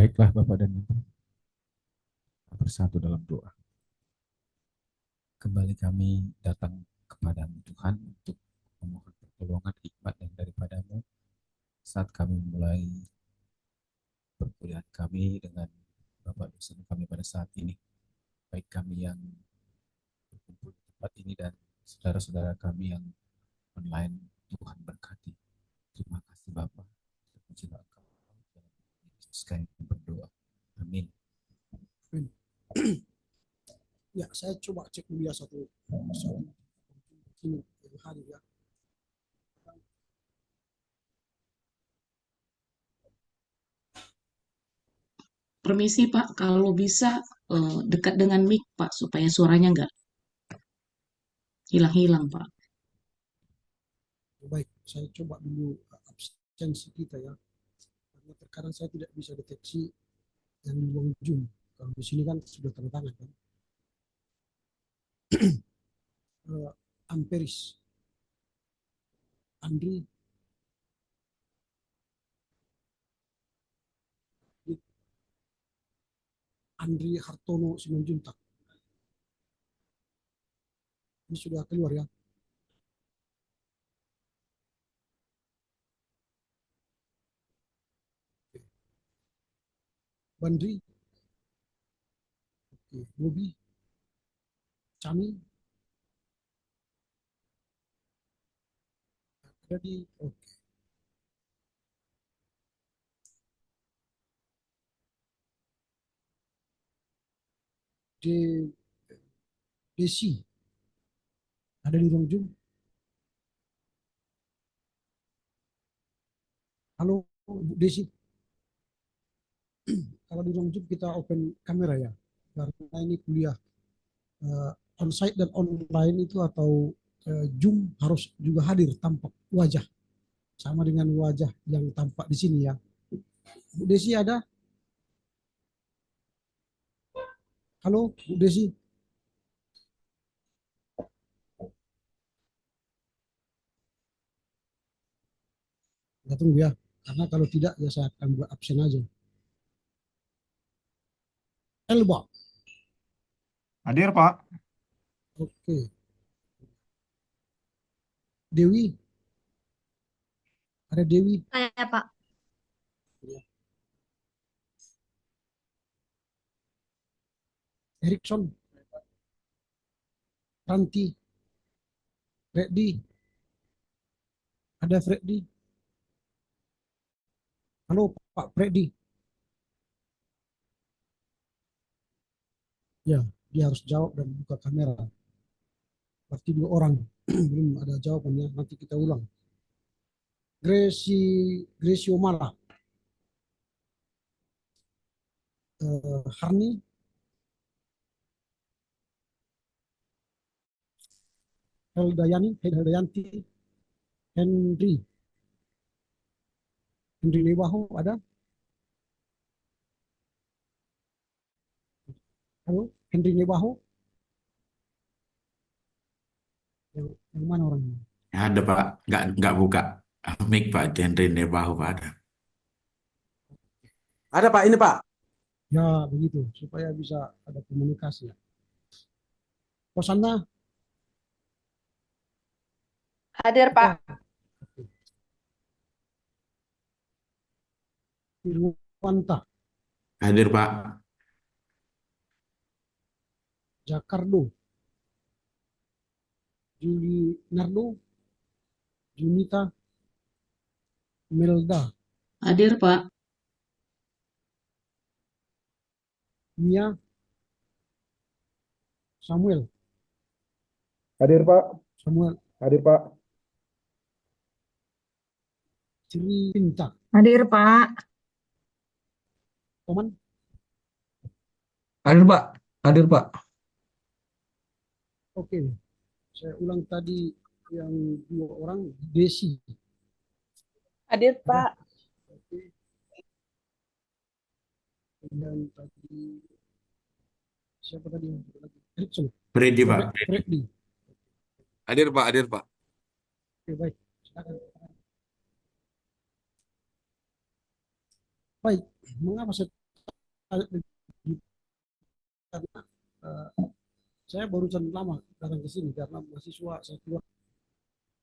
Baiklah Bapak dan Ibu, bersatu dalam doa. Kembali kami datang kepadamu Tuhan untuk memohon pertolongan hikmat yang daripadamu saat kami mulai perkuliahan kami dengan Bapak dosen kami pada saat ini. Baik kami yang berkumpul di tempat ini dan saudara-saudara kami yang online, Tuhan berkati. Terima kasih Bapak. Terpujilah Engkau. Dalam Yesus kami berdoa. Amin. Ya, saya coba cek dulu ya satu hari ya. Permisi Pak, kalau bisa dekat dengan mic Pak, supaya suaranya nggak hilang-hilang Pak. Baik, saya coba dulu absensi kita ya. Karena terkadang saya tidak bisa deteksi yang di ruang Zoom. Kalau di sini kan sudah tanda tangan kan. Amperis, Andri, Andri Hartono Simanjuntak. Ini sudah keluar ya. Bandri, Bobi, Cami, ada di Desi, ada di ruang Zoom. Halo Bu Desi, kalau di ruang Zoom kita open kamera ya, karena ini kuliah onsite dan online itu atau Zoom harus juga hadir tampak wajah sama dengan wajah yang tampak di sini ya. Bu Desi ada? Halo Bu Desi. Kita tunggu ya, karena kalau tidak ya saya akan buat absen aja. Elba. Hadir, Pak. Oke. Dewi. Ada Dewi. Saya Pak. Erikson. Ranti. Freddy. Ada Freddy. Halo Pak Freddy. Ya, dia harus jawab dan buka kamera. Berarti 2 orang. Belum ada jawabannya, nanti kita ulang. Gracio Mala. Harni. Heldayanti. Henry. Henry Newaho ada? Halo, Henry Newaho. Yang mana orangnya? Ada Pak, nggak buka mic Pak, Henry Nebahu Pak ada. Ada Pak, ini Pak. Ya, begitu. Supaya bisa ada komunikasi ya. Kosanna. Hadir Pak. Irwanta. Hadir Pak. Jakardo. Juli Nardo. Junita. Melda. Hadir Pak. Mia. Samuel. Hadir, Pak. Samuel. Hadir, Pak. Cinta. Hadir Pak. Toman. Hadir Pak. Hadir Pak. Oke. Saya ulang tadi yang 2 orang. Desi. Hadir Pak. Oke. Dan tadi siapa tadi yang lagi? Erikson. Freddy Pak. Freddy. Hadir Pak, hadir Pak. Oke, baik. Silakan. Baik, mengapa saya karena saya barusan lama datang ke sini karena mahasiswa saya keluar,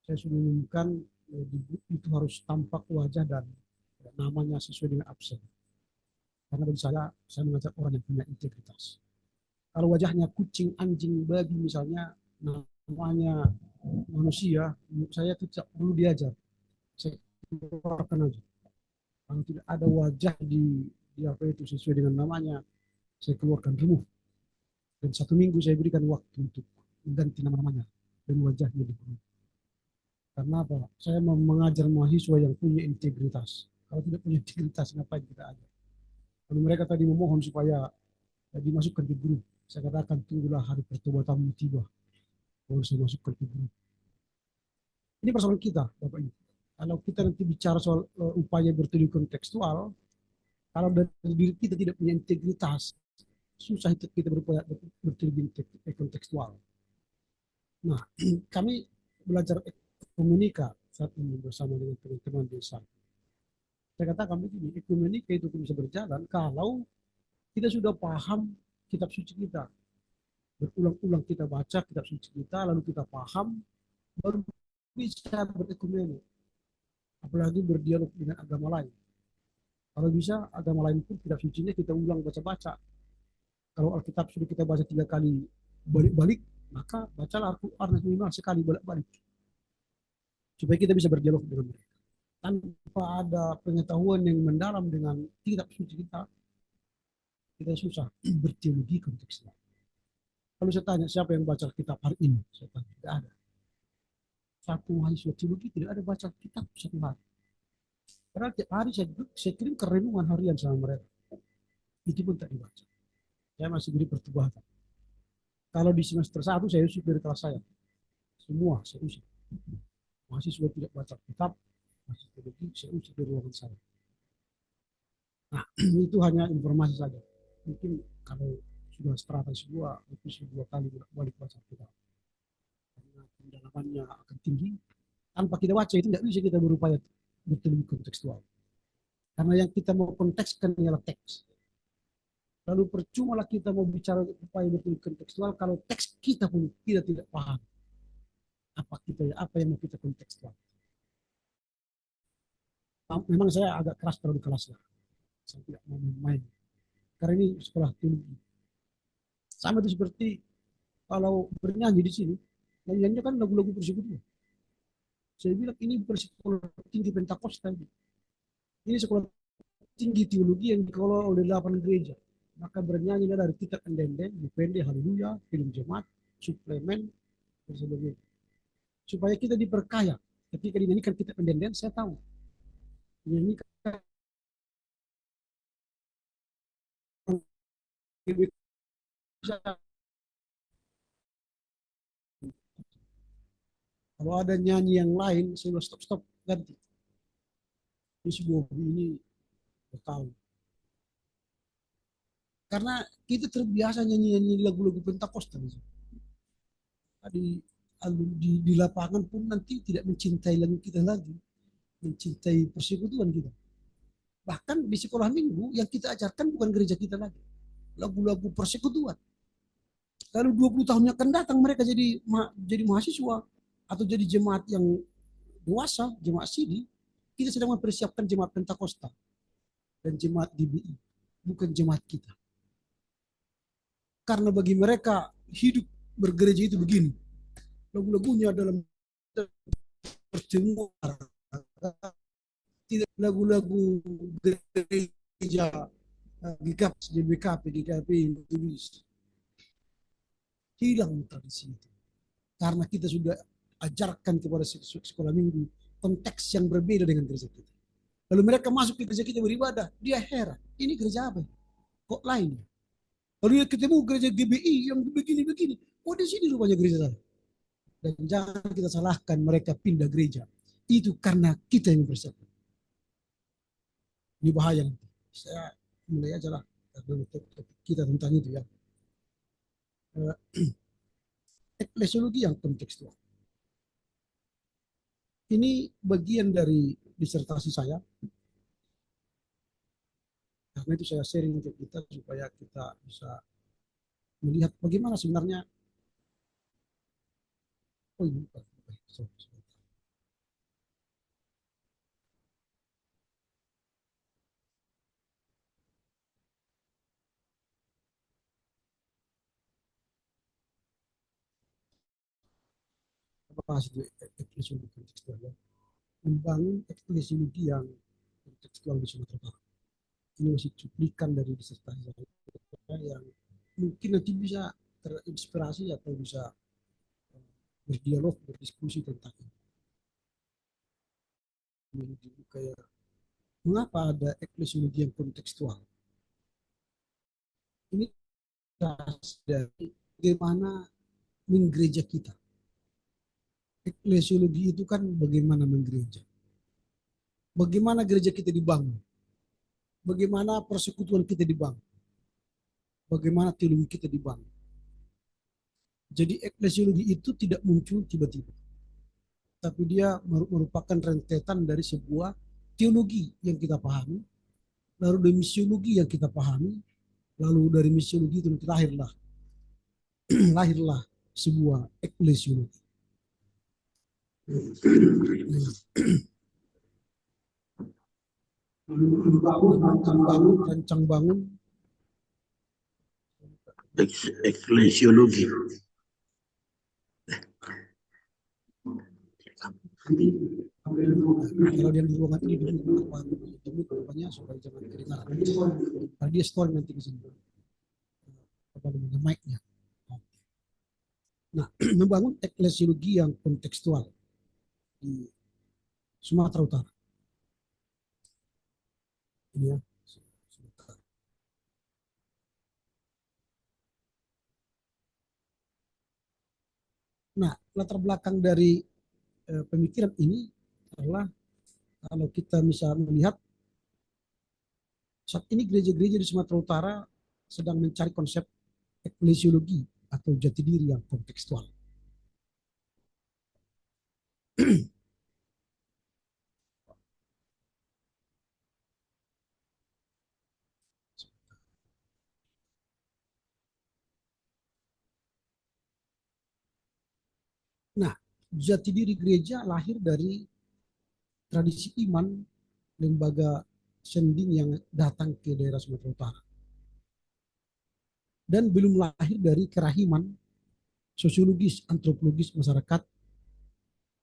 saya sudah umumkan di grup itu harus tampak wajah dan namanya sesuai dengan absen. Karena bagi saya mengajak orang yang punya integritas. Kalau wajahnya kucing, anjing, babi misalnya, namanya manusia, menurut saya itu tidak perlu diajar. Saya keluarkan aja. Kalau tidak ada wajah di apa itu sesuai dengan namanya, saya keluarkan, remove. Dan 1 minggu saya berikan waktu untuk mengganti nama-namanya dan wajahnya dibunuh. Karena apa? Saya mau mengajar mahasiswa yang punya integritas. Kalau tidak punya integritas, ngapain kita ajar? Kalau mereka tadi memohon supaya dimasukkan ke grup, saya katakan tunggulah hari pertobatanmu tiba, baru saya masukkan ke grup. Ini persoalan kita, Bapak Ibu. Kalau kita nanti bicara soal upaya berteori kontekstual, kalau dari diri kita tidak punya integritas, susah kita berupaya berteori kontekstual. Nah, kami belajar ekumenika saat ini bersama dengan teman-teman desa. Saya katakan begini, ekumenika itu bisa berjalan kalau kita sudah paham kitab suci kita. Berulang-ulang kita baca kitab suci kita, lalu kita paham, baru bisa berekumenik. Apalagi berdialog dengan agama lain. Kalau bisa, agama lain pun kitab sucinya kita ulang baca-baca. Kalau Alkitab sudah kita baca 3 kali balik-balik, maka bacalah Al-Quran minimal sekali balik-balik. Supaya kita bisa berdialog dengan mereka. Tanpa ada pengetahuan yang mendalam dengan kitab suci kita susah berteologi kontekstual. Kalau saya tanya siapa yang baca kitab hari ini, saya tanya tidak ada. Satu mahasiswa teologi tidak ada baca kitab satu hari. Padahal tiap hari saya kirim ke renungan harian sama mereka. Itu pun tak dibaca. Saya masih beri pertobatan. Kalau di semester 1 saya usir dari kelas saya. Semua saya usir. Mahasiswa tidak baca kitab, mahasiswa teologi saya usir dari ruangan saya. Nah, itu hanya informasi saja. Mungkin kalau sudah strata sebuah, itu 2 kali balik baca kitab. Karena pendalamannya akan tinggi. Tanpa kita baca itu tidak bisa kita berupaya berteori kontekstual. Karena yang kita mau kontekskan ialah teks. Lalu percuma lah kita mau bicara upaya berteori kontekstual kalau teks kita pun kita tidak paham. Apa yang mau kita kontekstual. Memang saya agak keras kalau di kelas. Saya tidak mau main. Karena ini sekolah teologi. Sama itu seperti kalau bernyanyi di sini, nyanyiannya kan lagu-lagu persekutuan. Saya bilang ini bukan sekolah tinggi Pentakosta. Ini sekolah tinggi teologi yang dikelola oleh 8 gereja. Maka bernyanyi dari kitab pendenden, Bupende, Haleluya, film jemaat, suplemen, dan sebagainya. Supaya kita diperkaya. Ketika dinyanyikan kitab pendenden, saya tahu. Dinyanyikan kalau ada nyanyi yang lain, saya bilang stop, ganti. Ini sebuah ini bertahu. Karena kita terbiasa nyanyi lagu-lagu Pentakosta. Di lapangan pun nanti tidak mencintai lagu kita lagi. Mencintai persekutuan kita. Bahkan di sekolah minggu yang kita ajarkan bukan gereja kita lagi. Lagu-lagu persekutuan. Lalu 20 tahun yang akan datang mereka jadi mahasiswa atau jadi jemaat yang dewasa, jemaat sidi, kita sedang mempersiapkan jemaat Pentakosta dan jemaat DBI, bukan jemaat kita. Karena bagi mereka hidup bergereja itu begini, lagu-lagunya dalam percemar, tidak lagu-lagu gereja GKP tulis. Hilang tradisi itu. Karena kita sudah ajarkan kepada sekolah minggu konteks yang berbeda dengan gereja kita. Lalu mereka masuk ke gereja kita beribadah, dia heran. Ini gereja apa? Kok lain? Lalu dia ketemu gereja GBI yang begini-begini. Oh di sini rupanya gereja saya. Dan jangan kita salahkan mereka pindah gereja. Itu karena kita yang mempersiapkan. Ini bahaya nanti. Saya mulai aja lah. Kita tentang itu ya. Eklesiologi yang kontekstual. Ini bagian dari disertasi saya. Karena Karena itu saya sharing ke kita supaya kita bisa melihat bagaimana sebenarnya. Oh ini bukan. Sorry. Apa bahas itu eklesiologi kontekstual ya? Membangun eklesiologi yang kontekstual di Sumatera Barat. Ini masih cuplikan dari disertasi saya yang mungkin nanti bisa terinspirasi atau bisa berdialog, berdiskusi tentang ini. Kayak mengapa ada eklesiologi yang kontekstual? Ini dari bagaimana menggereja kita. Eklesiologi itu kan bagaimana menggereja. Bagaimana gereja kita dibangun. Bagaimana persekutuan kita dibangun. Bagaimana teologi kita dibangun. Jadi eklesiologi itu tidak muncul tiba-tiba. Tapi dia merupakan rentetan dari sebuah teologi yang kita pahami, lalu dari misiologi yang kita pahami, lalu dari misiologi itu lahirlah lahirlah sebuah eklesiologi. Rancang bangun eklesiologi. Kalau dia di ruangan ini dimut rupanya supaya jangan kedengaran. Kalau dia store nanti di sini apa namanya mic-nya. Nah, membangun eklesiologi yang kontekstual di Sumatera Utara. Ini ya. Nah, latar belakang dari pemikiran ini adalah kalau kita misalnya melihat saat ini gereja-gereja di Sumatera Utara sedang mencari konsep eklesiologi atau jati diri yang kontekstual. Nah, jati diri gereja lahir dari tradisi iman lembaga sending yang datang ke daerah Sumatera Utara. Dan belum lahir dari kerahiman sosiologis, antropologis masyarakat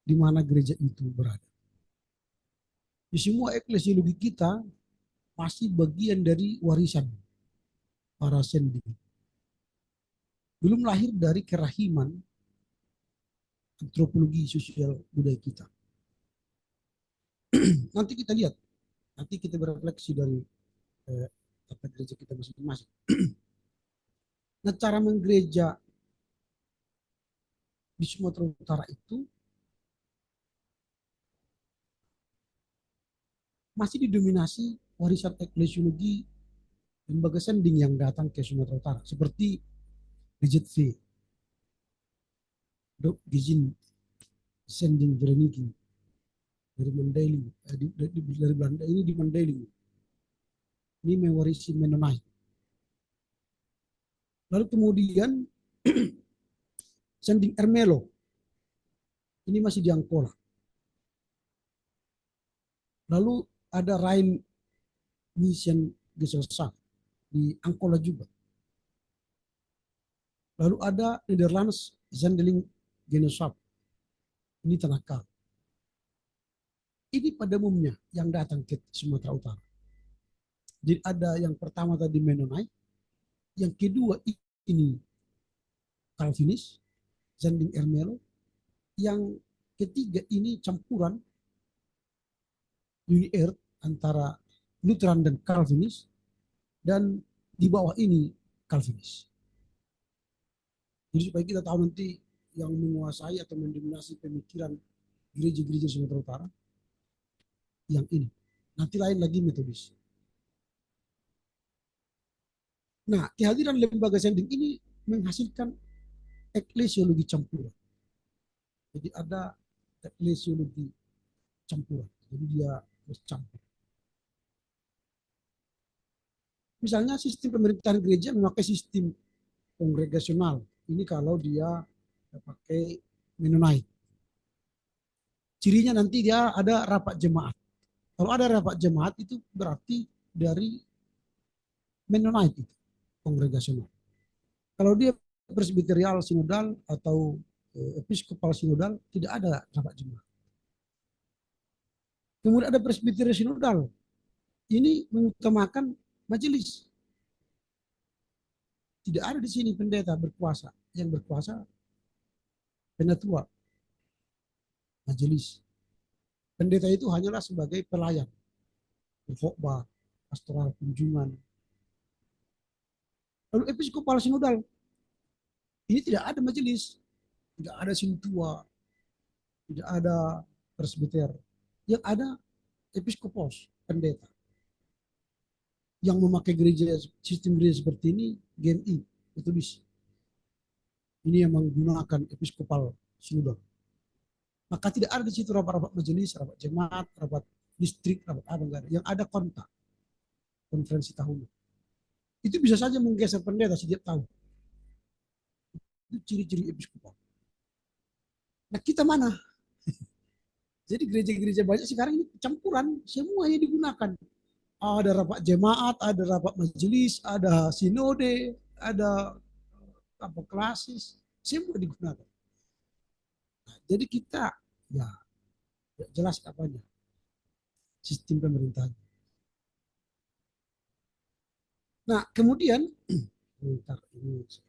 di mana gereja itu berada. Di semua eklesiologi kita masih bagian dari warisan para sending. Belum lahir dari kerahiman antropologi sosial budaya kita. Nanti kita lihat, nanti kita berefleksi dari tata gereja kita masing-masing. Nah, cara menggereja di Sumatera Utara itu masih didominasi warisan eklesiologi lembaga sending yang datang ke Sumatera Utara, seperti DZV, Dok Gizin Sending Vereniging dari Mandailing, dari Belanda ini di Mandailing. Ini mewarisi Mennonite. Lalu kemudian Sending Ermelo, ini masih di Angkola. Lalu ada Rhein Mission Gesellschaft di Angkola juga. Lalu ada Netherlands Zendeling Genootschap, ini Tanaka. Ini pada umumnya yang datang ke Sumatera Utara. Jadi ada yang pertama tadi Mennonite, yang kedua ini Calvinis, Zending Ermelo, yang ketiga ini campuran Uni Earth antara Lutheran dan Calvinis, dan di bawah ini Calvinis. Jadi supaya kita tahu nanti yang menguasai atau mendominasi pemikiran gereja-gereja Sumatera Utara yang ini. Nanti lain lagi metodis. Nah, kehadiran lembaga sending ini menghasilkan eklesiologi campuran. Jadi ada eklesiologi campuran. Jadi dia bercampur. Misalnya sistem pemerintahan gereja memakai sistem kongregasional. Ini kalau dia pakai Mennonite. Cirinya nanti dia ada rapat jemaat. Kalau ada rapat jemaat itu berarti dari Mennonite itu, kongregasional. Kalau dia presbiterial sinodal atau episkopal sinodal, tidak ada rapat jemaat. Kemudian ada presbiterial sinodal. Ini mengutamakan majelis. Tidak ada di sini pendeta berkuasa. Yang berkuasa penatua, majelis. Pendeta itu hanyalah sebagai pelayan, berkhotbah, pastoral, kunjungan. Lalu episkopal sinodal, ini tidak ada majelis, tidak ada sintua, tidak ada presbiter. Yang ada episkopos, pendeta. Yang memakai gereja, sistem gereja seperti ini, GMI, metodis. Ini yang menggunakan episkopal sinodal. Maka tidak ada di situ rapat-rapat majelis, rapat jemaat, rapat distrik, rapat apa enggak ada. Yang ada kontak, konferensi tahunan. Itu bisa saja menggeser pendeta setiap tahun. Itu ciri-ciri episkopal. Nah kita mana? Jadi gereja-gereja banyak sekarang ini campuran, semuanya digunakan. Ada rapat jemaat, ada rapat majelis, ada sinode, ada apa klasis, semua digunakan. Nah, jadi kita ya jelas apanya sistem pemerintahan. Nah kemudian bentar, ini ya.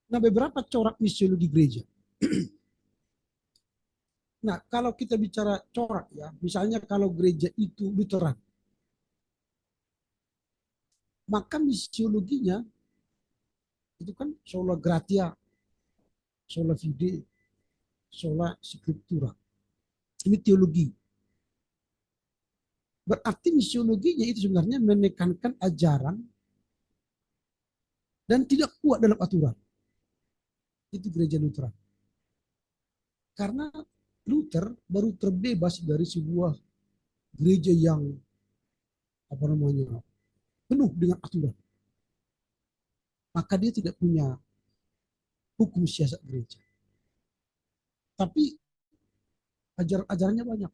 Nah beberapa corak misiologi gereja. Nah kalau kita bicara corak ya, misalnya kalau gereja itu Lutheran, maka misiologinya itu kan sola gratia, sola fide, sola scriptura. Ini teologi. Berarti misiologinya itu sebenarnya menekankan ajaran dan tidak kuat dalam aturan. Itu gereja Lutheran. Karena Luther baru terbebas dari sebuah gereja yang apa namanya penuh dengan aturan. Maka dia tidak punya hukum siasat gereja. Tapi ajarannya banyak,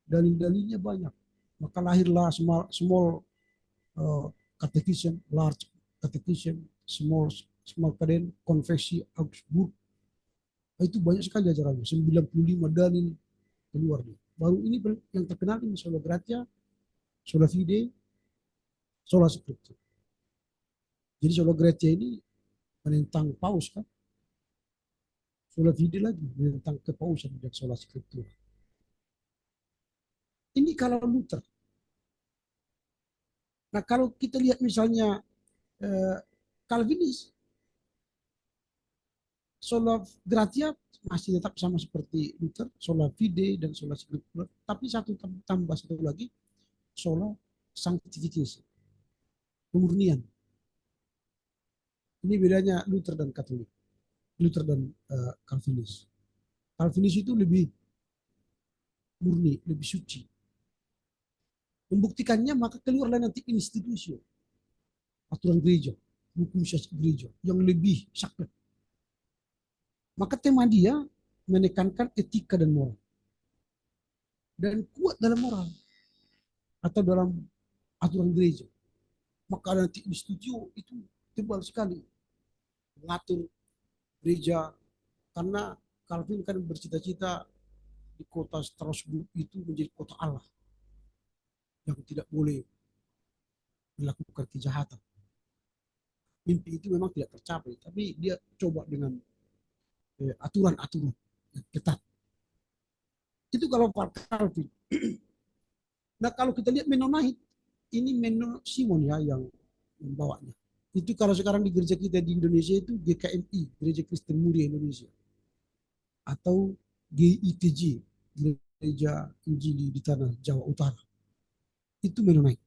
dalil-dalilnya banyak. Maka lahirlah small catechism, large catechism, small caden, konfesi Augsburg. Itu banyak sekali ajarannya, 95 dalil keluar dia. Baru ini yang terkenal ini sola gratia, sola fide, sola scriptura. Jadi sola gratia ini menentang paus kan, sola fide lagi menentang kepausan dan sola scriptura. Ini kalau Luther. Nah kalau kita lihat misalnya Calvinis, sola gratia masih tetap sama seperti Luther, sola fide dan sola scriptura, tapi tambah satu lagi, sola sanctification, pemurnian. Ini bedanya Luther dan Katolik, Luther dan Calvinis. Calvinis itu lebih murni, lebih suci. Membuktikannya maka keluarlah nanti institusi, aturan gereja, hukum syariat gereja yang lebih sakit. Maka tema dia menekankan etika dan moral. Dan kuat dalam moral atau dalam aturan gereja. Maka nanti institusi itu tebal sekali mengatur gereja, karena Calvin kan bercita-cita di kota Strasbourg itu menjadi kota Allah yang tidak boleh melakukan kejahatan. Mimpi itu memang tidak tercapai, tapi dia coba dengan aturan-aturan yang ketat. Itu kalau Pak Calvin. Nah kalau kita lihat Mennonite, ini Menno Simon ya yang membawanya. Itu kalau sekarang di gereja kita di Indonesia itu GKMI, Gereja Kristen Muria Indonesia. Atau GITJ, Gereja Injili di Tanah Jawa Utara. Itu Mennonite.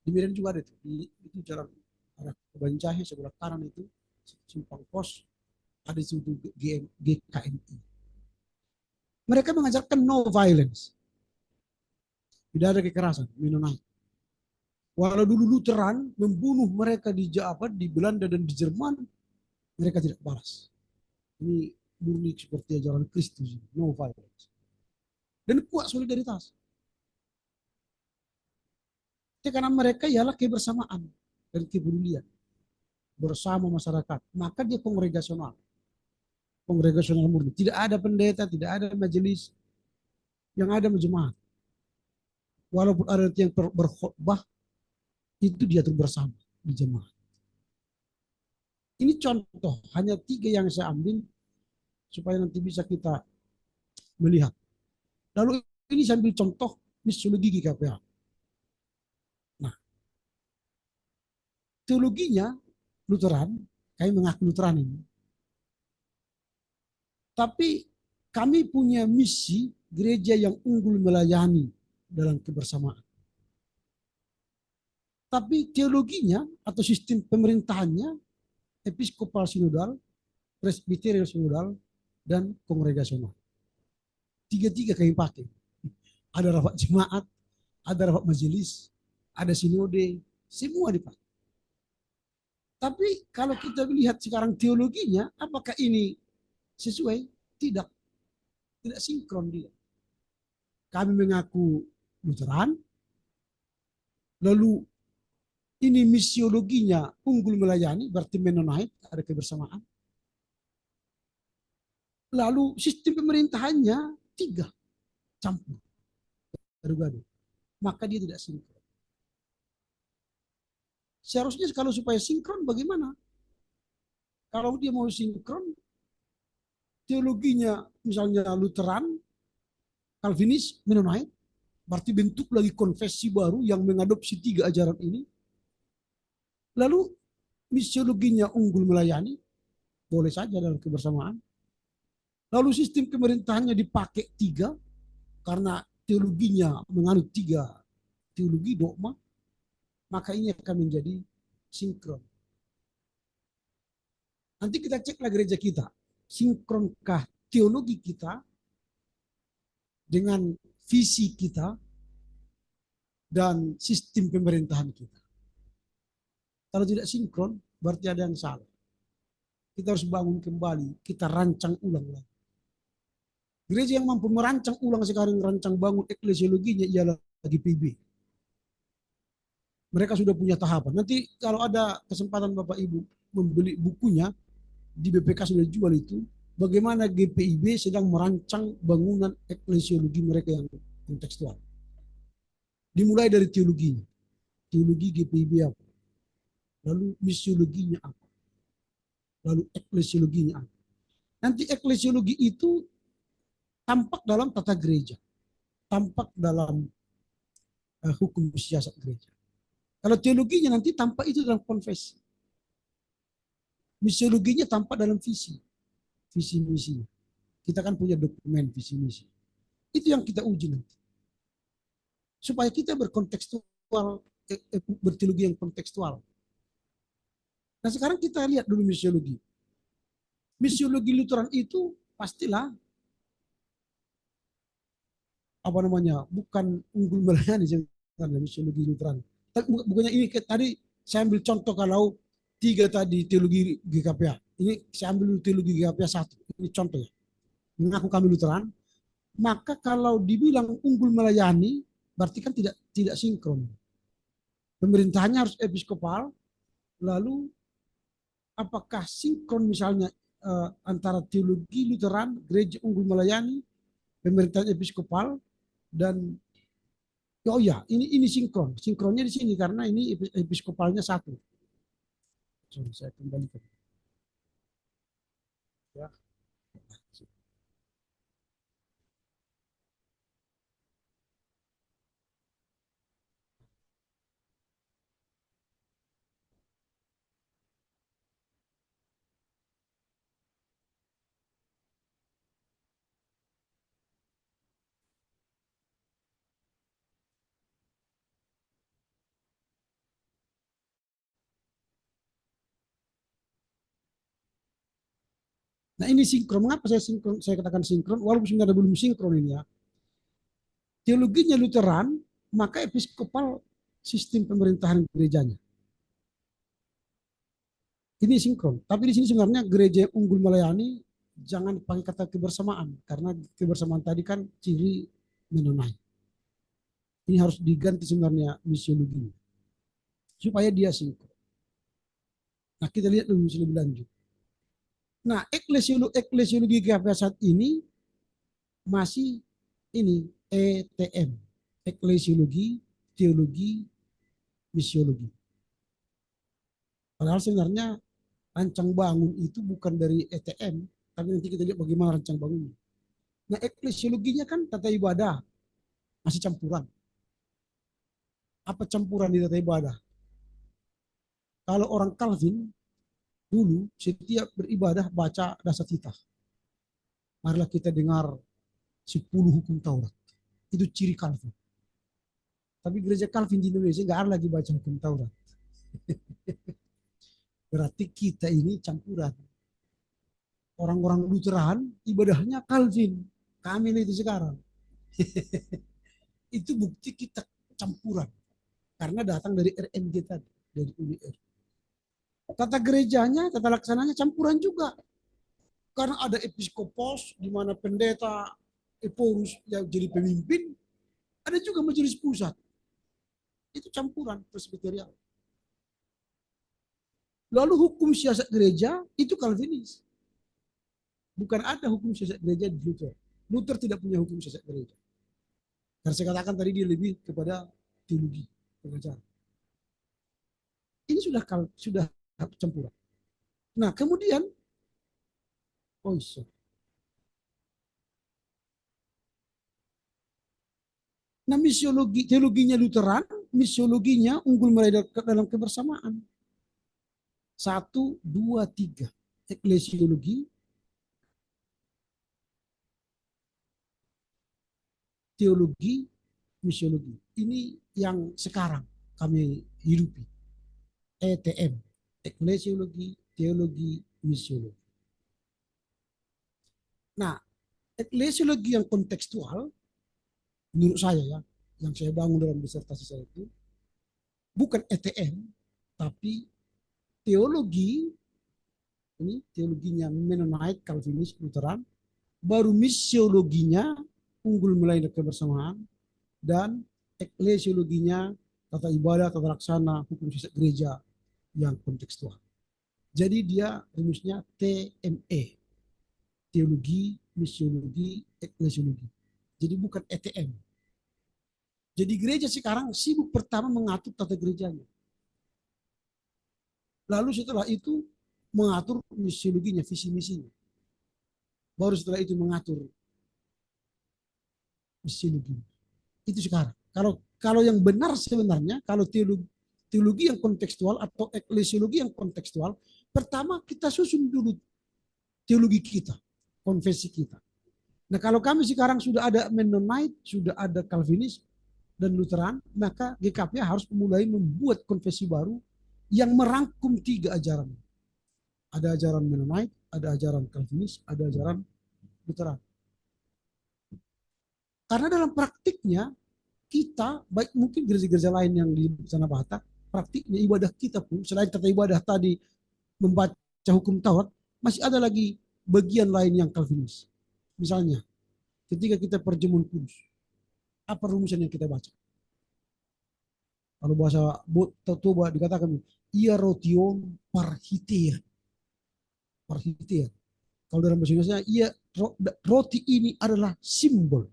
Di Medan juga ada itu jalan arah Banjahe sebelah kanan itu simpang pos ada di situ GKMI. Mereka mengajarkan no violence, tidak ada kekerasan, Mennonite. Walau dulu Lutheran membunuh mereka di Belanda dan di Jerman, mereka tidak balas. Ini murni seperti ajaran Kristus, no violence. Dan kuat solidaritas. Tekanan mereka ialah kebersamaan dan kepedulian bersama masyarakat. Maka dia kongregasional. Kongregasional murni. Tidak ada pendeta, tidak ada majelis. Yang ada jemaat. Walaupun ada yang berkhotbah, itu diatur bersama di jemaat. Ini contoh, hanya 3 yang saya ambil supaya nanti bisa kita melihat. Lalu ini saya ambil contoh misiologi GKPA. Nah, teologinya Lutheran, kami mengaku Lutheran ini. Tapi kami punya misi gereja yang unggul melayani dalam kebersamaan. Tapi teologinya atau sistem pemerintahannya episkopal sinodal, presbiterial sinodal, dan kongregasional. 3 kami pakai. Ada rapat jemaat, ada rapat majelis, ada sinode, semua dipakai. Tapi kalau kita lihat sekarang teologinya, apakah ini sesuai? Tidak. Tidak sinkron dia. Kami mengaku Lutheran, lalu ini misiologinya unggul melayani, berarti Mennonite, ada kebersamaan. Lalu sistem pemerintahannya 3, campur, gaduh-gaduh. Maka dia tidak sinkron. Seharusnya kalau supaya sinkron bagaimana? Kalau dia mau sinkron, teologinya misalnya Lutheran, Calvinis, Mennonite, berarti bentuk lagi konfesi baru yang mengadopsi 3 ajaran ini. Lalu misiologinya unggul melayani, boleh saja dalam kebersamaan. Lalu sistem pemerintahannya dipakai 3, karena teologinya menganut 3 teologi dogma, maka ini akan menjadi sinkron. Nanti kita ceklah gereja kita, sinkronkah teologi kita dengan visi kita dan sistem pemerintahan kita. Kalau tidak sinkron, berarti ada yang salah. Kita harus bangun kembali, kita rancang ulang lagi. Gereja yang mampu merancang ulang sekarang, rancang bangun eklesiologinya ialah GPIB. Mereka sudah punya tahapan. Nanti kalau ada kesempatan Bapak Ibu membeli bukunya, di BPK sudah jual itu, bagaimana GPIB sedang merancang bangunan eklesiologi mereka yang kontekstual. Dimulai dari teologinya. Teologi GPIB apa? Lalu misiologinya apa? Lalu eklesiologinya apa? Nanti eklesiologi itu tampak dalam tata gereja, tampak dalam hukum siasat gereja. Kalau teologinya nanti tampak itu dalam konfesi. Misiologinya tampak dalam visi misinya. Kita kan punya dokumen visi misi. Itu yang kita uji nanti. Supaya kita berkontekstual, berteologi yang kontekstual. Nah sekarang kita lihat dulu misiologi. Misiologi Lutheran itu pastilah bukan unggul melayani karena misiologi Lutheran. Tapi bukannya ini tadi saya ambil contoh kalau 3 tadi teologi GKPA. Ini saya ambil teologi GKPA 1. Ini contoh ya. Mengaku kami Lutheran. Maka kalau dibilang unggul melayani, berarti kan tidak sinkron. Pemerintahannya harus episkopal. Lalu apakah sinkron misalnya antara teologi Lutheran, gereja unggul melayani, pemerintahan episkopal, dan ini sinkron. Sinkronnya di sini karena ini episkopalnya 1. Sorry, saya kembalikan. Ya. Nah ini sinkron. Mengapa saya sinkron? Saya katakan sinkron, walaupun sebenarnya belum sinkron ini ya. Teologinya Lutheran, maka episkopal sistem pemerintahan gerejanya. Ini sinkron. Tapi di sini sebenarnya gereja yang unggul melayani jangan pakai kata kebersamaan, karena kebersamaan tadi kan ciri Mennonite. Ini harus diganti sebenarnya misiologi supaya dia sinkron. Nah kita lihat lebih lanjut. Nah eklesiologi GKP saat ini masih ini ETM, eklesiologi, teologi, misiologi. Padahal sebenarnya rancang bangun itu bukan dari ETM, tapi nanti kita lihat bagaimana rancang bangunnya. Nah eklesiologinya kan tata ibadah, masih campuran. Apa campuran di tata ibadah? Kalau orang Calvin dulu setiap beribadah baca Dasatita. Marilah kita dengar 10 hukum Taurat. Itu ciri Calvin. Tapi gereja Calvin di Indonesia nggak ada lagi baca hukum Taurat. Berarti kita ini campuran. Orang-orang Lutheran ibadahnya Calvin. Kami itu sekarang. Itu bukti kita campuran. Karena datang dari RMG tadi. Dari UNR. Tata gerejanya, tata laksananya campuran juga. Karena ada episkopos, di mana pendeta, eporus yang jadi pemimpin. Ada juga majelis pusat. Itu campuran presbyterian. Lalu hukum siasat gereja itu Calvinis. Bukan ada hukum siasat gereja di Luther. Luther tidak punya hukum siasat gereja. Karena saya katakan tadi dia lebih kepada teologi, pengajaran. Ini sudah campuran. Nah kemudian, nah misiologi, teologinya Lutheran, misiologinya unggul meraih dalam kebersamaan. 1, 2, 3. Eklesiologi, teologi, misiologi. Ini yang sekarang kami hidupi. ETM, eklesiologi, teologi, misiologi. Nah, eklesiologi yang kontekstual, menurut saya ya, yang saya bangun dalam disertasi saya itu, bukan ETM, tapi teologi, ini teologinya Mennonite, Calvinis, Lutheran, baru misiologinya unggul melayani kebersamaan, dan eklesiologinya tata ibadah, tata laksana, hukum siasat gereja yang kontekstual. Jadi dia rumusnya TME, teologi, misiologi, eklesiologi. Jadi bukan ETM. Jadi gereja sekarang sibuk pertama mengatur tata gerejanya. Lalu setelah itu mengatur misiologinya, visi misinya. Baru setelah itu mengatur misiologi. Itu sekarang. Kalau yang benar sebenarnya, kalau teologi yang kontekstual atau eklesiologi yang kontekstual, pertama kita susun dulu teologi kita, konfesi kita. Nah kalau kami sekarang sudah ada Mennonite, sudah ada Calvinis dan Lutheran, maka GKP harus mulai membuat konfesi baru yang merangkum 3 ajaran. Ada ajaran Mennonite, ada ajaran Calvinis, ada ajaran Lutheran. Karena dalam praktiknya kita, baik mungkin gereja-gereja lain yang di sana Batak, praktiknya ibadah kita pun selain tata ibadah tadi membaca hukum Taurat, masih ada lagi bagian lain yang Calvinis. Misalnya, ketika kita perjamuan kudus, apa rumusan yang kita baca? Kalau bahasa Toba dikatakan hierotion parhitia. Parhitia. Kalau dalam bahasa Indonesia, roti ini adalah simbol.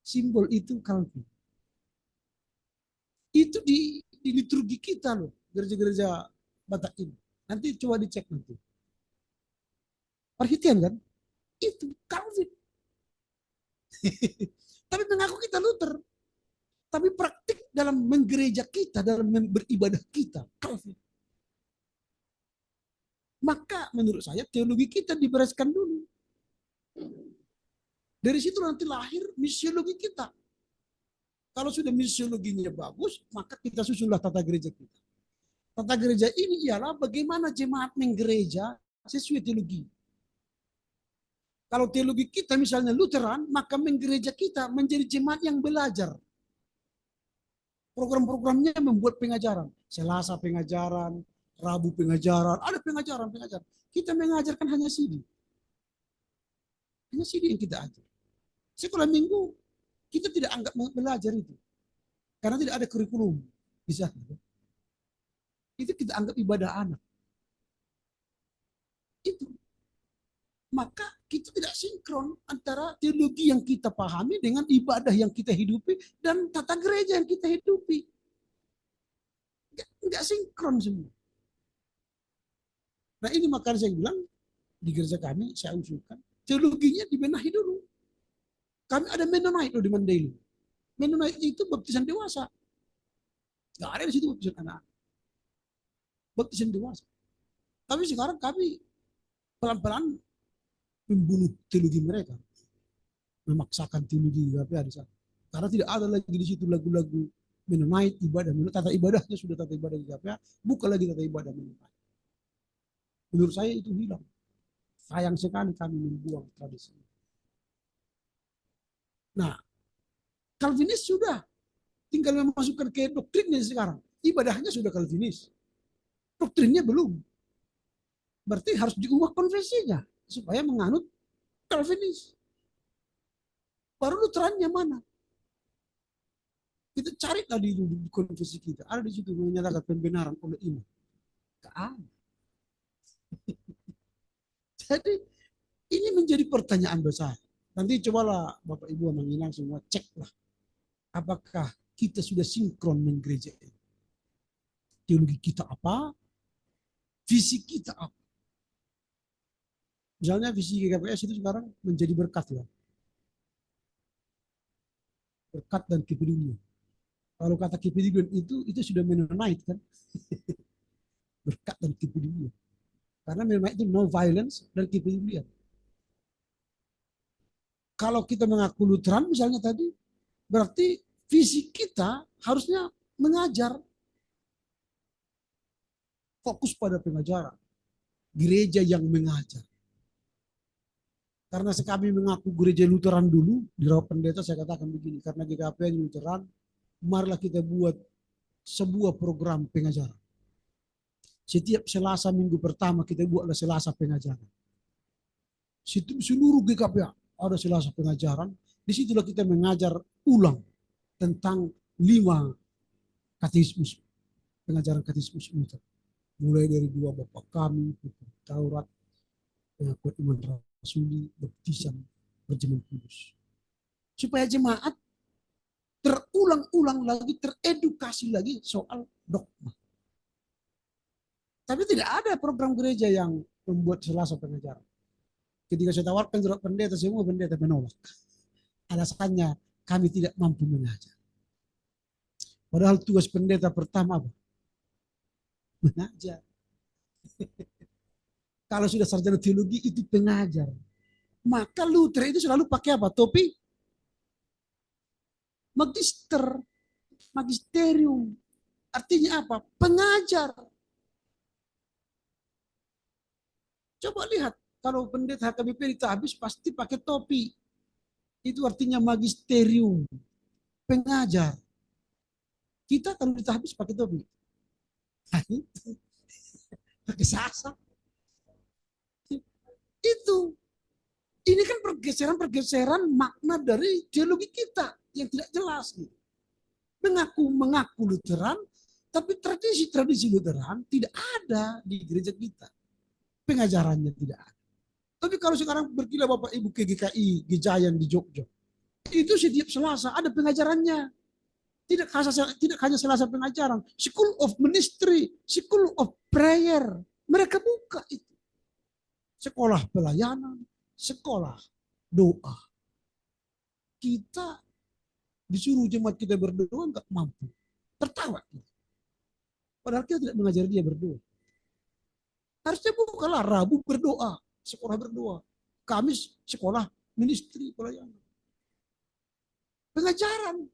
Simbol itu Calvin. Itu di liturgi kita loh, gereja-gereja Batak ini. Nanti coba dicek nanti. Perhatian kan? Itu Calvin. Tapi mengaku kita Luther. Tapi praktik dalam menggereja kita, dalam beribadah kita, Calvin. Maka menurut saya teologi kita dibereskan dulu. Dari situ nanti lahir misiologi kita. Kalau sudah misiologinya bagus, maka kita susunlah tata gereja kita. Tata gereja ini ialah bagaimana jemaat menggereja sesuai teologi. Kalau teologi kita misalnya Lutheran, maka menggereja kita menjadi jemaat yang belajar. Program-programnya membuat pengajaran. Selasa pengajaran, Rabu pengajaran, ada pengajaran. Kita mengajarkan hanya CD. Hanya CD yang kita ajar. Sekolah minggu, kita tidak anggap belajar itu. Karena tidak ada kurikulum di sana. Itu kita anggap ibadah anak. Itu. Maka kita tidak sinkron antara teologi yang kita pahami dengan ibadah yang kita hidupi dan tata gereja yang kita hidupi. Enggak sinkron semua. Nah ini makanya saya bilang, di gereja kami saya usulkan, teologinya dibenahi dulu. Kami ada Mennonite di Mandailing. Mennonite itu baptisan dewasa. Nggak ada di situ baptisan anak-anak. Baptisan dewasa. Tapi sekarang kami pelan-pelan membunuh teologi mereka. Memaksakan teologi GKPA di sana. Karena tidak ada lagi di situ lagu-lagu Mennonite, ibadah. Tata ibadahnya sudah tata ibadah GKPA, bukan lagi tata ibadah Mennonite. Menurut saya itu hilang. Sayang sekali kami membuang tradisi. Nah, Calvinis sudah tinggal memasukkan ke doktrinnya sekarang. Ibadahnya sudah Calvinis. Doktrinnya belum. Berarti harus diubah konversinya supaya menganut Calvinis. Baru Lutherannya mana? Kita cari tadi di konversi kita. Ada di situ menyatakan pembenaran oleh iman. Gak ada. Jadi ini menjadi pertanyaan besar. Nanti cobalah Bapak Ibu menginang semua ceklah. Apakah kita sudah sinkron menggereja ini? Teologi kita apa? Visi kita apa? Misalnya visi GKPS itu sekarang menjadi berkat ya. Berkat dan kepedulian. Kalau kata kepedulian itu sudah Mennonite kan? Berkat dan kepedulian. Karena Mennonite itu no violence dan kepedulian. Kalau kita mengaku Lutheran misalnya tadi, berarti visi kita harusnya mengajar. Fokus pada pengajaran. Gereja yang mengajar. Karena kami mengaku gereja Lutheran dulu, di Rawa Pendeta saya katakan begini, karena GKPN Lutheran, marilah kita buat sebuah program pengajaran. Setiap Selasa minggu pertama kita buatlah Selasa pengajaran. Seluruh GKPA ada Selasa pengajaran, disitulah kita mengajar ulang tentang 5 katekismus, pengajaran katekismus Luther. Mulai dari 2 Bapa Kami, Taurat, pengakuan iman rasuli, baptisan, perjamuan kudus. Supaya jemaat terulang-ulang lagi, teredukasi lagi soal dogma. Tapi tidak ada program gereja yang membuat Selasa pengajaran. Ketika saya tawarkan surat pendeta, semua pendeta menolak. Alasannya kami tidak mampu mengajar. Padahal tugas pendeta pertama apa? Mengajar. Kalau sudah sarjana teologi itu pengajar. Maka Luther itu selalu pakai apa? Topi? Magister. Magisterium. Artinya apa? Pengajar. Coba lihat. Kalau pendeta HKBP ditabis pasti pakai topi. Itu artinya magisterium. Pengajar. Kita kalau ditabis pakai topi. Nah, itu. Pakai sasa. Itu. Ini kan pergeseran makna dari teologi kita yang tidak jelas. Gitu. Mengaku Lutheran, tapi tradisi Lutheran tidak ada di gereja kita. Pengajarannya tidak ada. Tapi kalau sekarang berkilah Bapak Ibu ke GKI, Gejayan di Jogja, itu setiap Selasa ada pengajarannya. Tidak hanya Selasa pengajaran, School of Ministry, School of Prayer, Mereka buka itu. Sekolah pelayanan, sekolah doa. Kita disuruh jemaat kita berdoa nggak mampu. Tertawa. Padahal kita tidak mengajar dia berdoa. Harusnya bukalah Rabu berdoa, sekolah berdoa. Kamis sekolah ministry pelayanan. Pengajaran.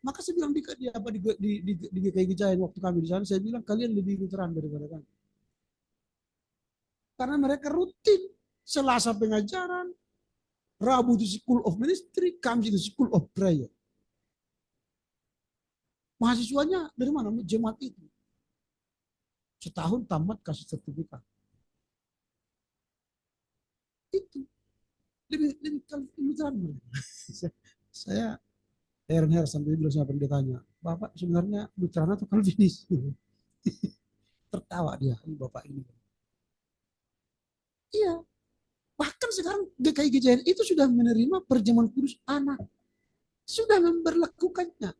Maka saya bilang di GKI Gejayan waktu kami di sana, saya bilang kalian lebih veteran daripada kami. Karena mereka rutin. Selasa pengajaran, Rabu itu School of Ministry, Kamis itu School of Prayer. Mahasiswanya dari mana? Jemaat itu. Setahun tamat kasih sertifikat. Itu lebih veteran mereka. Saya heran sampai dulu sama pendetanya, Bapak sebenarnya Lutheran atau Calvinis? Tertawa dia, Bapak ini. Iya, bahkan sekarang GKI GJN itu sudah menerima perjamuan kudus anak, sudah memberlakukannya.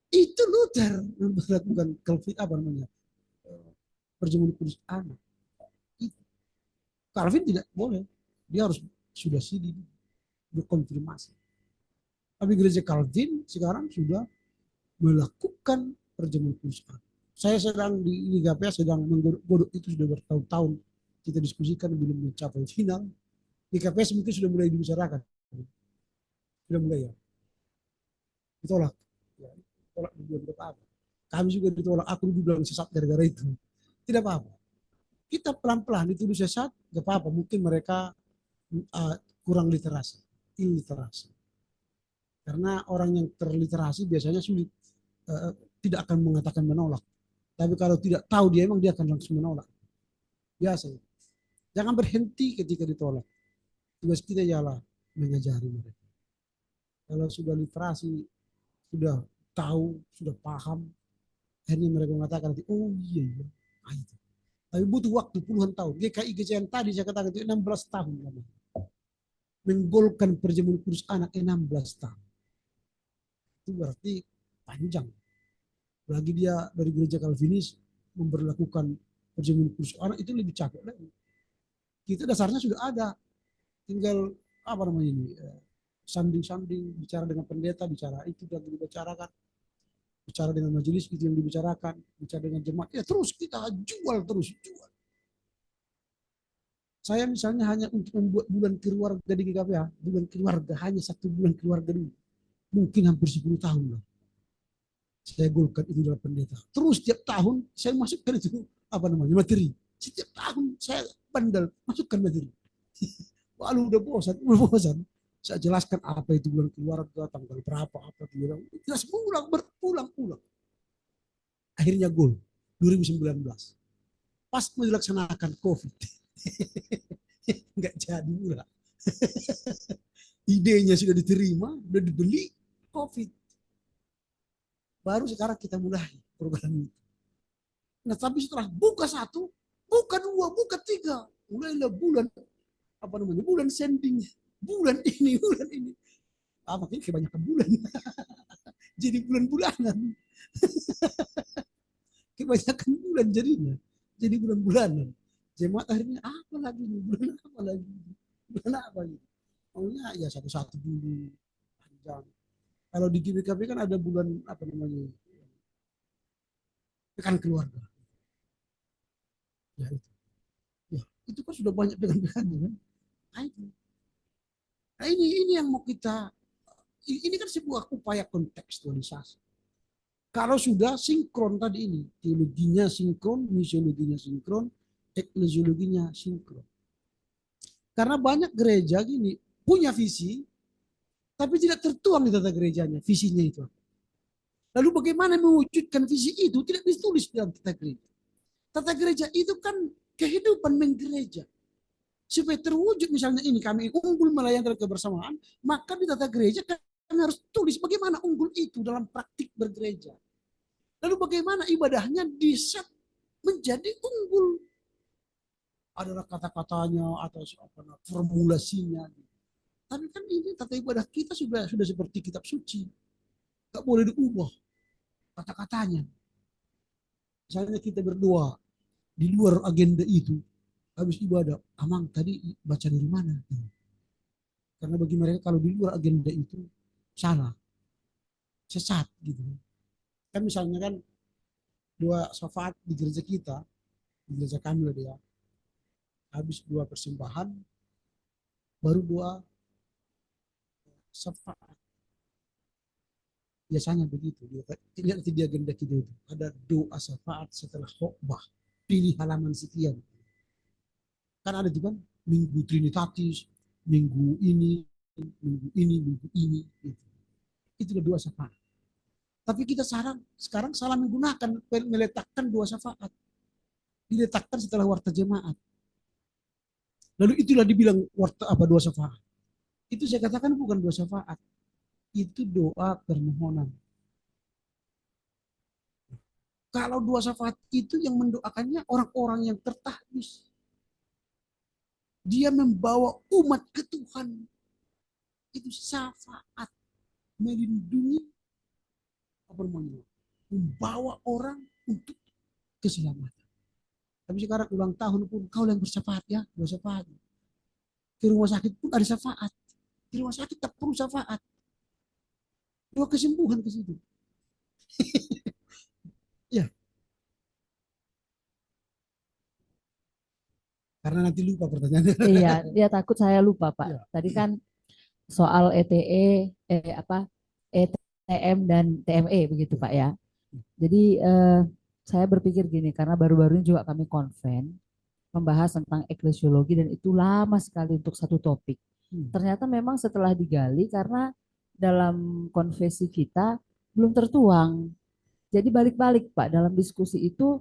Itu Luther memberlakukan perjamuan kudus anak. Calvin tidak boleh, dia harus sudah CD berkonfirmasi. Tapi gereja Calvin sekarang sudah melakukan perjamuan kudus anak. Saya sedang di GPA sedang menggodok itu sudah bertahun-tahun. Kita diskusikan belum mencapai final. Di KPS mungkin sudah mulai dibicarakan. Sudah mulai ya. Ditolak. Ya, ditolak juga tidak apa-apa. Kami juga ditolak. Aku juga bilang sesat gara-gara itu. Tidak apa-apa. Kita pelan-pelan dituduh sesat, tidak apa-apa. Mungkin mereka kurang literasi. Illiterasi. Karena orang yang terliterasi biasanya sulit. Tidak akan mengatakan menolak. Tapi kalau tidak tahu dia emang dia akan langsung menolak. Biasa. Jangan berhenti ketika ditolak. Tugas kita ialah mengajari mereka. Kalau sudah literasi, sudah tahu, sudah paham, akhirnya mereka mengatakan, oh iya. Nah, itu. Tapi butuh waktu puluhan tahun. GKI GCN tadi saya katakan itu 16 tahun. Menggolkan perjamuan kudus anak 16 tahun. Itu berarti panjang. Lagi dia dari gereja Calvinis memberlakukan perjamuan kudus anak itu lebih capek lagi. Kita dasarnya sudah ada, tinggal apa namanya ini, sanding-sanding, bicara dengan pendeta, bicara itu yang dibicarakan, bicara dengan majelis itu yang dibicarakan, bicara dengan jemaat, ya terus kita jual. Saya misalnya hanya untuk membuat bulan keluarga di GKPA, bulan keluarga, hanya 1 bulan keluarga dulu, mungkin hampir 10 tahun lah. Saya golkan itu dalam pendeta. Terus setiap tahun saya masukkan itu materi. Setiap tahun saya bandel masukkan materi. Lalu udah bosan. Saya jelaskan apa itu bulan keluarga, tanggal berapa, apa tidak. Jelas berulang. Akhirnya gol 2019. Pas mau dilaksanakan COVID. Enggak jadi pula. Idenya sudah diterima, sudah dibeli, COVID. Baru sekarang kita mulai program itu. Nah, tapi setelah buka 1, buka 2, buka 3, mulailah bulan bulan sending, bulan ini. Makin kebanyakan bulan. Jadi bulan-bulanan. Kebanyakan bulan jadinya. Jadi bulan-bulanan. Jemaat akhirnya apa lagi? Bulan apa lagi? Maunya ya satu-satu dulu. Panjang. Kalau di GBKP kan ada bulan pekan keluarga. Ya itu. Ya, itu kan sudah banyak pekan-pekannya kan. Nah, ini yang mau kita, ini kan sebuah upaya kontekstualisasi. Kalau sudah sinkron tadi ini, teologinya sinkron, misiologinya sinkron, eklesiologinya sinkron. Karena banyak gereja gini, punya visi, tapi tidak tertuang di tata gerejanya, visinya itu. Lalu bagaimana mewujudkan visi itu tidak ditulis dalam tata gereja. Tata gereja itu kan kehidupan menggereja. Supaya terwujud misalnya ini kami unggul melayani dalam kebersamaan, maka di tata gereja kami harus tulis bagaimana unggul itu dalam praktik bergereja. Lalu bagaimana ibadahnya diset menjadi unggul. Adalah kata-katanya atau formulasinya. Tapi kan ini tata ibadah kita sudah seperti kitab suci. Gak boleh diubah kata-katanya. Misalnya kita berdoa, di luar agenda itu, habis ibadah, Amang tadi baca dari mana? Karena bagi mereka kalau di luar agenda itu salah, sesat gitu. Kan misalnya kan dua syafaat di gereja kita, di gereja kami lah dia, habis dua persembahan, baru dua syafaat. Biasanya begitu. Lihat di agenda kita itu. Ada doa syafaat setelah khotbah. Pilih halaman sekian. Kan ada juga minggu Trinitatis, minggu ini, minggu ini, minggu ini. Gitu. Itu doa syafaat. Tapi kita sekarang salah menggunakan, meletakkan dua syafaat. Diletakkan setelah warta jemaat. Lalu itulah dibilang warta apa dua syafaat. Itu saya katakan bukan dua syafaat. Itu doa permohonan. Kalau dua syafaat itu yang mendoakannya orang-orang yang tertahbis. Dia membawa umat ke Tuhan. Itu syafaat. Melindungi, apa namanya, membawa orang untuk keselamatan. Tapi sekarang ulang tahun pun kau yang bersyafaat ya, dua syafaat. Ke rumah sakit pun ada syafaat. Di rumah sakit tak perlu syafaat. Dua kesembuhan ke situ. Ya. Karena nanti lupa pertanyaannya. Iya, dia takut saya lupa, Pak. Ya. Tadi kan soal ETE, ETM dan TME begitu, Pak ya. Jadi saya berpikir gini, karena baru-baru ini juga kami konven membahas tentang eklesiologi dan itu lama sekali untuk satu topik. Ternyata memang setelah digali karena dalam konfesi kita belum tertuang. Jadi balik-balik Pak, dalam diskusi itu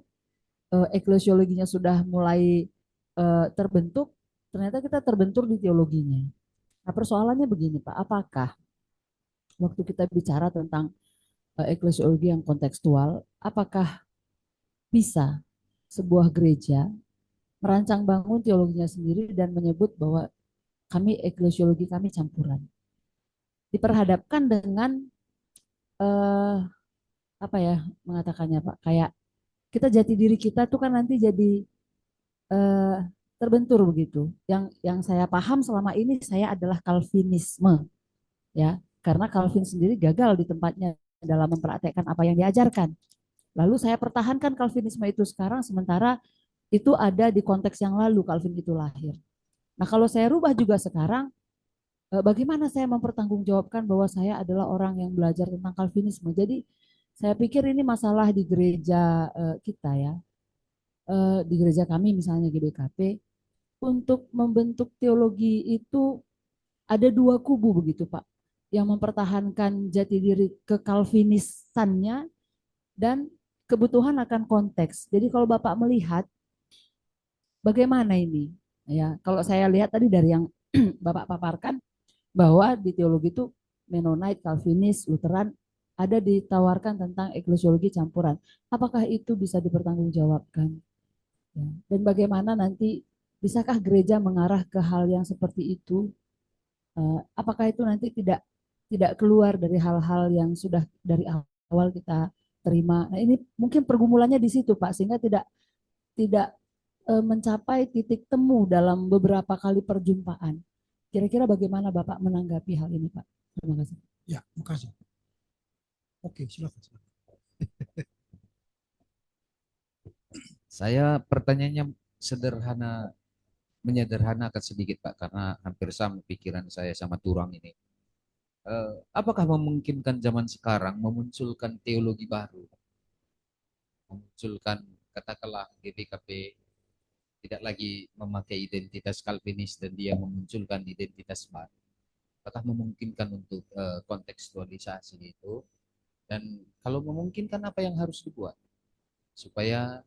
eklesiologinya sudah mulai terbentuk, ternyata kita terbentur di teologinya. Nah persoalannya begini Pak, apakah waktu kita bicara tentang eklesiologi yang kontekstual, apakah bisa sebuah gereja merancang bangun teologinya sendiri dan menyebut bahwa kami eklesiologi kami campuran. Diperhadapkan dengan apa ya mengatakannya Pak, kayak kita jati diri kita tuh kan nanti jadi terbentur begitu. Yang saya paham selama ini saya adalah Calvinisme, ya, karena Calvin sendiri gagal di tempatnya dalam mempraktekkan apa yang diajarkan. Lalu saya pertahankan Calvinisme itu sekarang, sementara itu ada di konteks yang lalu Calvin itu lahir. Nah kalau saya rubah juga sekarang, bagaimana saya mempertanggungjawabkan bahwa saya adalah orang yang belajar tentang Calvinisme. Jadi saya pikir ini masalah di gereja kita ya, di gereja kami misalnya GBKP, untuk membentuk teologi itu ada dua kubu begitu Pak, yang mempertahankan jati diri kekalvinisannya dan kebutuhan akan konteks. Jadi kalau Bapak melihat bagaimana ini, ya kalau saya lihat tadi dari yang Bapak paparkan bahwa di teologi itu Mennonite, Calvinis, Lutheran ada ditawarkan tentang eklesiologi campuran. Apakah itu bisa dipertanggungjawabkan? Ya. Dan bagaimana nanti bisakah gereja mengarah ke hal yang seperti itu? Apakah itu nanti tidak keluar dari hal-hal yang sudah dari awal kita terima? Nah, ini mungkin pergumulannya di situ Pak, sehingga tidak mencapai titik temu dalam beberapa kali perjumpaan. Kira-kira bagaimana Bapak menanggapi hal ini Pak? Terima kasih. Ya, terima kasih. Oke, silakan. Saya pertanyaannya menyederhanakan sedikit Pak, karena hampir sama pikiran saya sama Turang ini. Apakah memungkinkan zaman sekarang memunculkan teologi baru? Memunculkan katakanlah GBKP tidak lagi memakai identitas Calvinis dan dia memunculkan identitas baru. Apakah memungkinkan untuk kontekstualisasi itu? Dan kalau memungkinkan apa yang harus dibuat supaya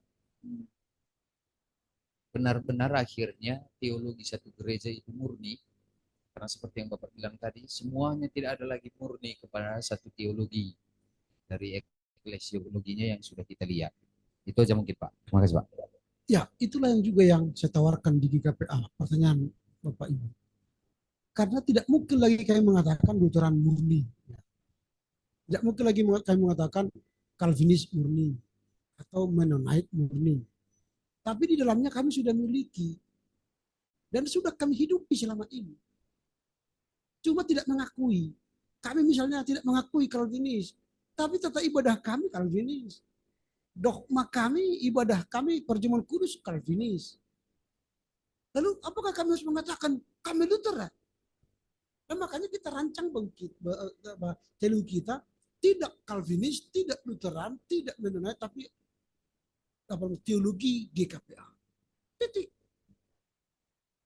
benar-benar akhirnya teologi satu gereja itu murni? Karena seperti yang Bapak bilang tadi, semuanya tidak ada lagi murni kepada satu teologi dari eklesiologinya yang sudah kita lihat. Itu aja mungkin Pak. Terima kasih Pak. Ya, itulah yang juga yang saya tawarkan di GKPA, pertanyaan Bapak Ibu. Karena tidak mungkin lagi kami mengatakan Lutheran murni. Tidak mungkin lagi kami mengatakan Calvinis murni atau Mennonite murni. Tapi di dalamnya kami sudah miliki dan sudah kami hidupi selama ini. Cuma tidak mengakui. Kami misalnya tidak mengakui Calvinis, tapi tata ibadah kami Calvinis. Dogma kami, ibadah kami, perjamuan kudus Calvinis. Lalu apakah kami harus mengatakan kami Lutheran? Dan makanya kita rancang teologi kita tidak Calvinis, tidak Lutheran, tidak Mennonite, tapi teologi GKPA. Titik.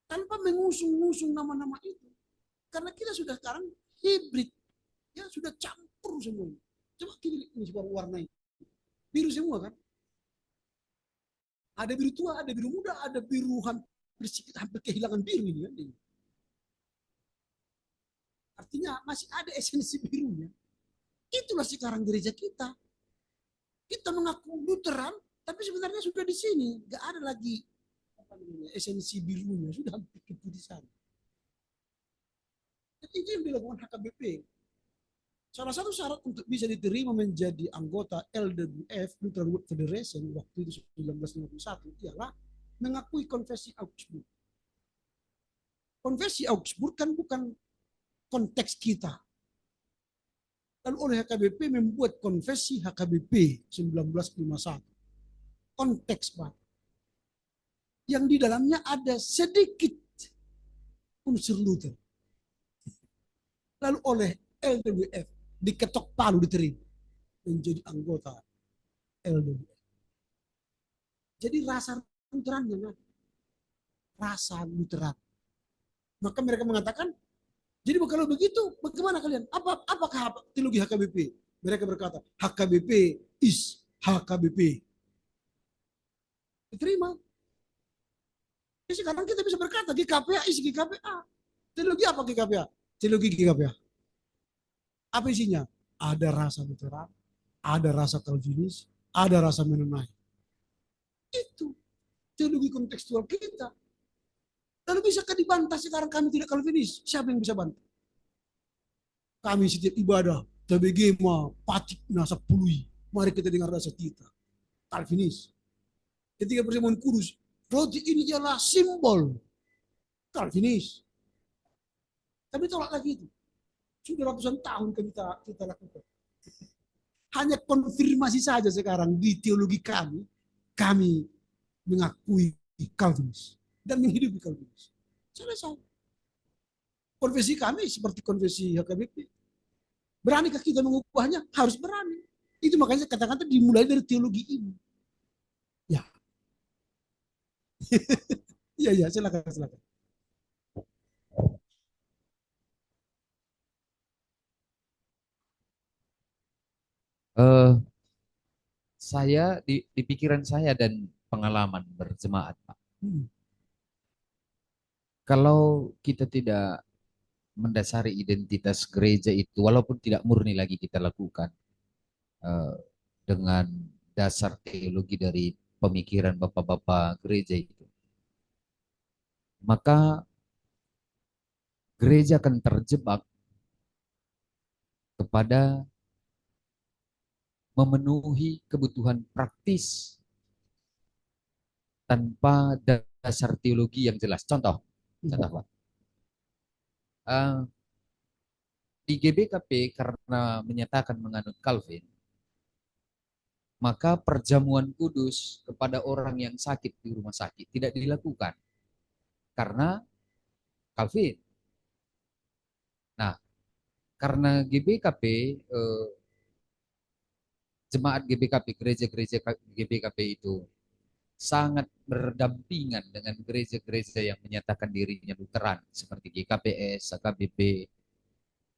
Tanpa mengusung-usung nama-nama itu. Karena kita sudah sekarang hibrid. Ya sudah campur semuanya. Coba kita lihat ini sebuah warna ini. Biru semua kan? Ada biru tua, ada biru muda, ada biru hampir kehilangan biru ini kan. Artinya masih ada esensi birunya. Itulah sekarang gereja kita. Kita mengaku Lutheran, tapi sebenarnya sudah di sini. Gak ada lagi esensi birunya, sudah hampir keputusan. Jadi itu yang dilakukan HKBP. Salah satu syarat untuk bisa diterima menjadi anggota LWF, Lutheran World Federation, waktu itu 1951, ialah mengakui konfesi Augsburg. Konfesi Augsburg kan bukan konteks kita. Lalu oleh HKBP membuat konfesi HKBP 1951. Konteks Pak. Yang di dalamnya ada sedikit unsur Luther. Lalu oleh LWF diketok palu diterima menjadi anggota LWF. Jadi rasa Lutherannya, rasa Lutheran. Maka mereka mengatakan, jadi kalau begitu, bagaimana kalian? Apakah teologi HKBP? Mereka berkata, HKBP is HKBP. Diterima. Jadi sekarang kita bisa berkata, GKPA is GKPA. Teologi apa GKPA? Teologi GKPA. Apa isinya? Ada rasa Lutheran, ada rasa Calvinis, ada rasa Mennonite. Itu teologi kontekstual kita. Lalu bisakah dibantah sekarang kami tidak Calvinis? Siapa yang bisa bantah? Kami setiap ibadah, TBG patik nasa pului. Mari kita dengar rasa kita. Calvinis. Ketika perjamuan kudus, roti ini ialah simbol Calvinis. Kami tolak lagi itu. Sudah ratusan tahun kita lakukan. Hanya konfirmasi saja sekarang di teologi kami mengakui Calvinis dan menghidupi Calvinis. Selesai. Konfesi kami seperti konfesi HKBP. Beranikah kita mengubahnya? Harus berani. Itu makanya kata-kata dimulai dari teologi ini. Ya. Iya, silakan. Saya di pikiran saya dan pengalaman berjemaat, Pak. Kalau kita tidak mendasari identitas gereja itu, walaupun tidak murni lagi kita lakukan dengan dasar teologi dari pemikiran bapak-bapak gereja itu, maka gereja akan terjebak kepada memenuhi kebutuhan praktis tanpa dasar teologi yang jelas. Contoh Pak. Di GBKP karena menyatakan menganut Calvin, maka perjamuan kudus kepada orang yang sakit di rumah sakit tidak dilakukan karena Calvin. Nah, karena GBKP, jemaat GBKP, gereja-gereja GBKP itu sangat berdampingan dengan gereja-gereja yang menyatakan dirinya Lutheran seperti GKPS, HKBP,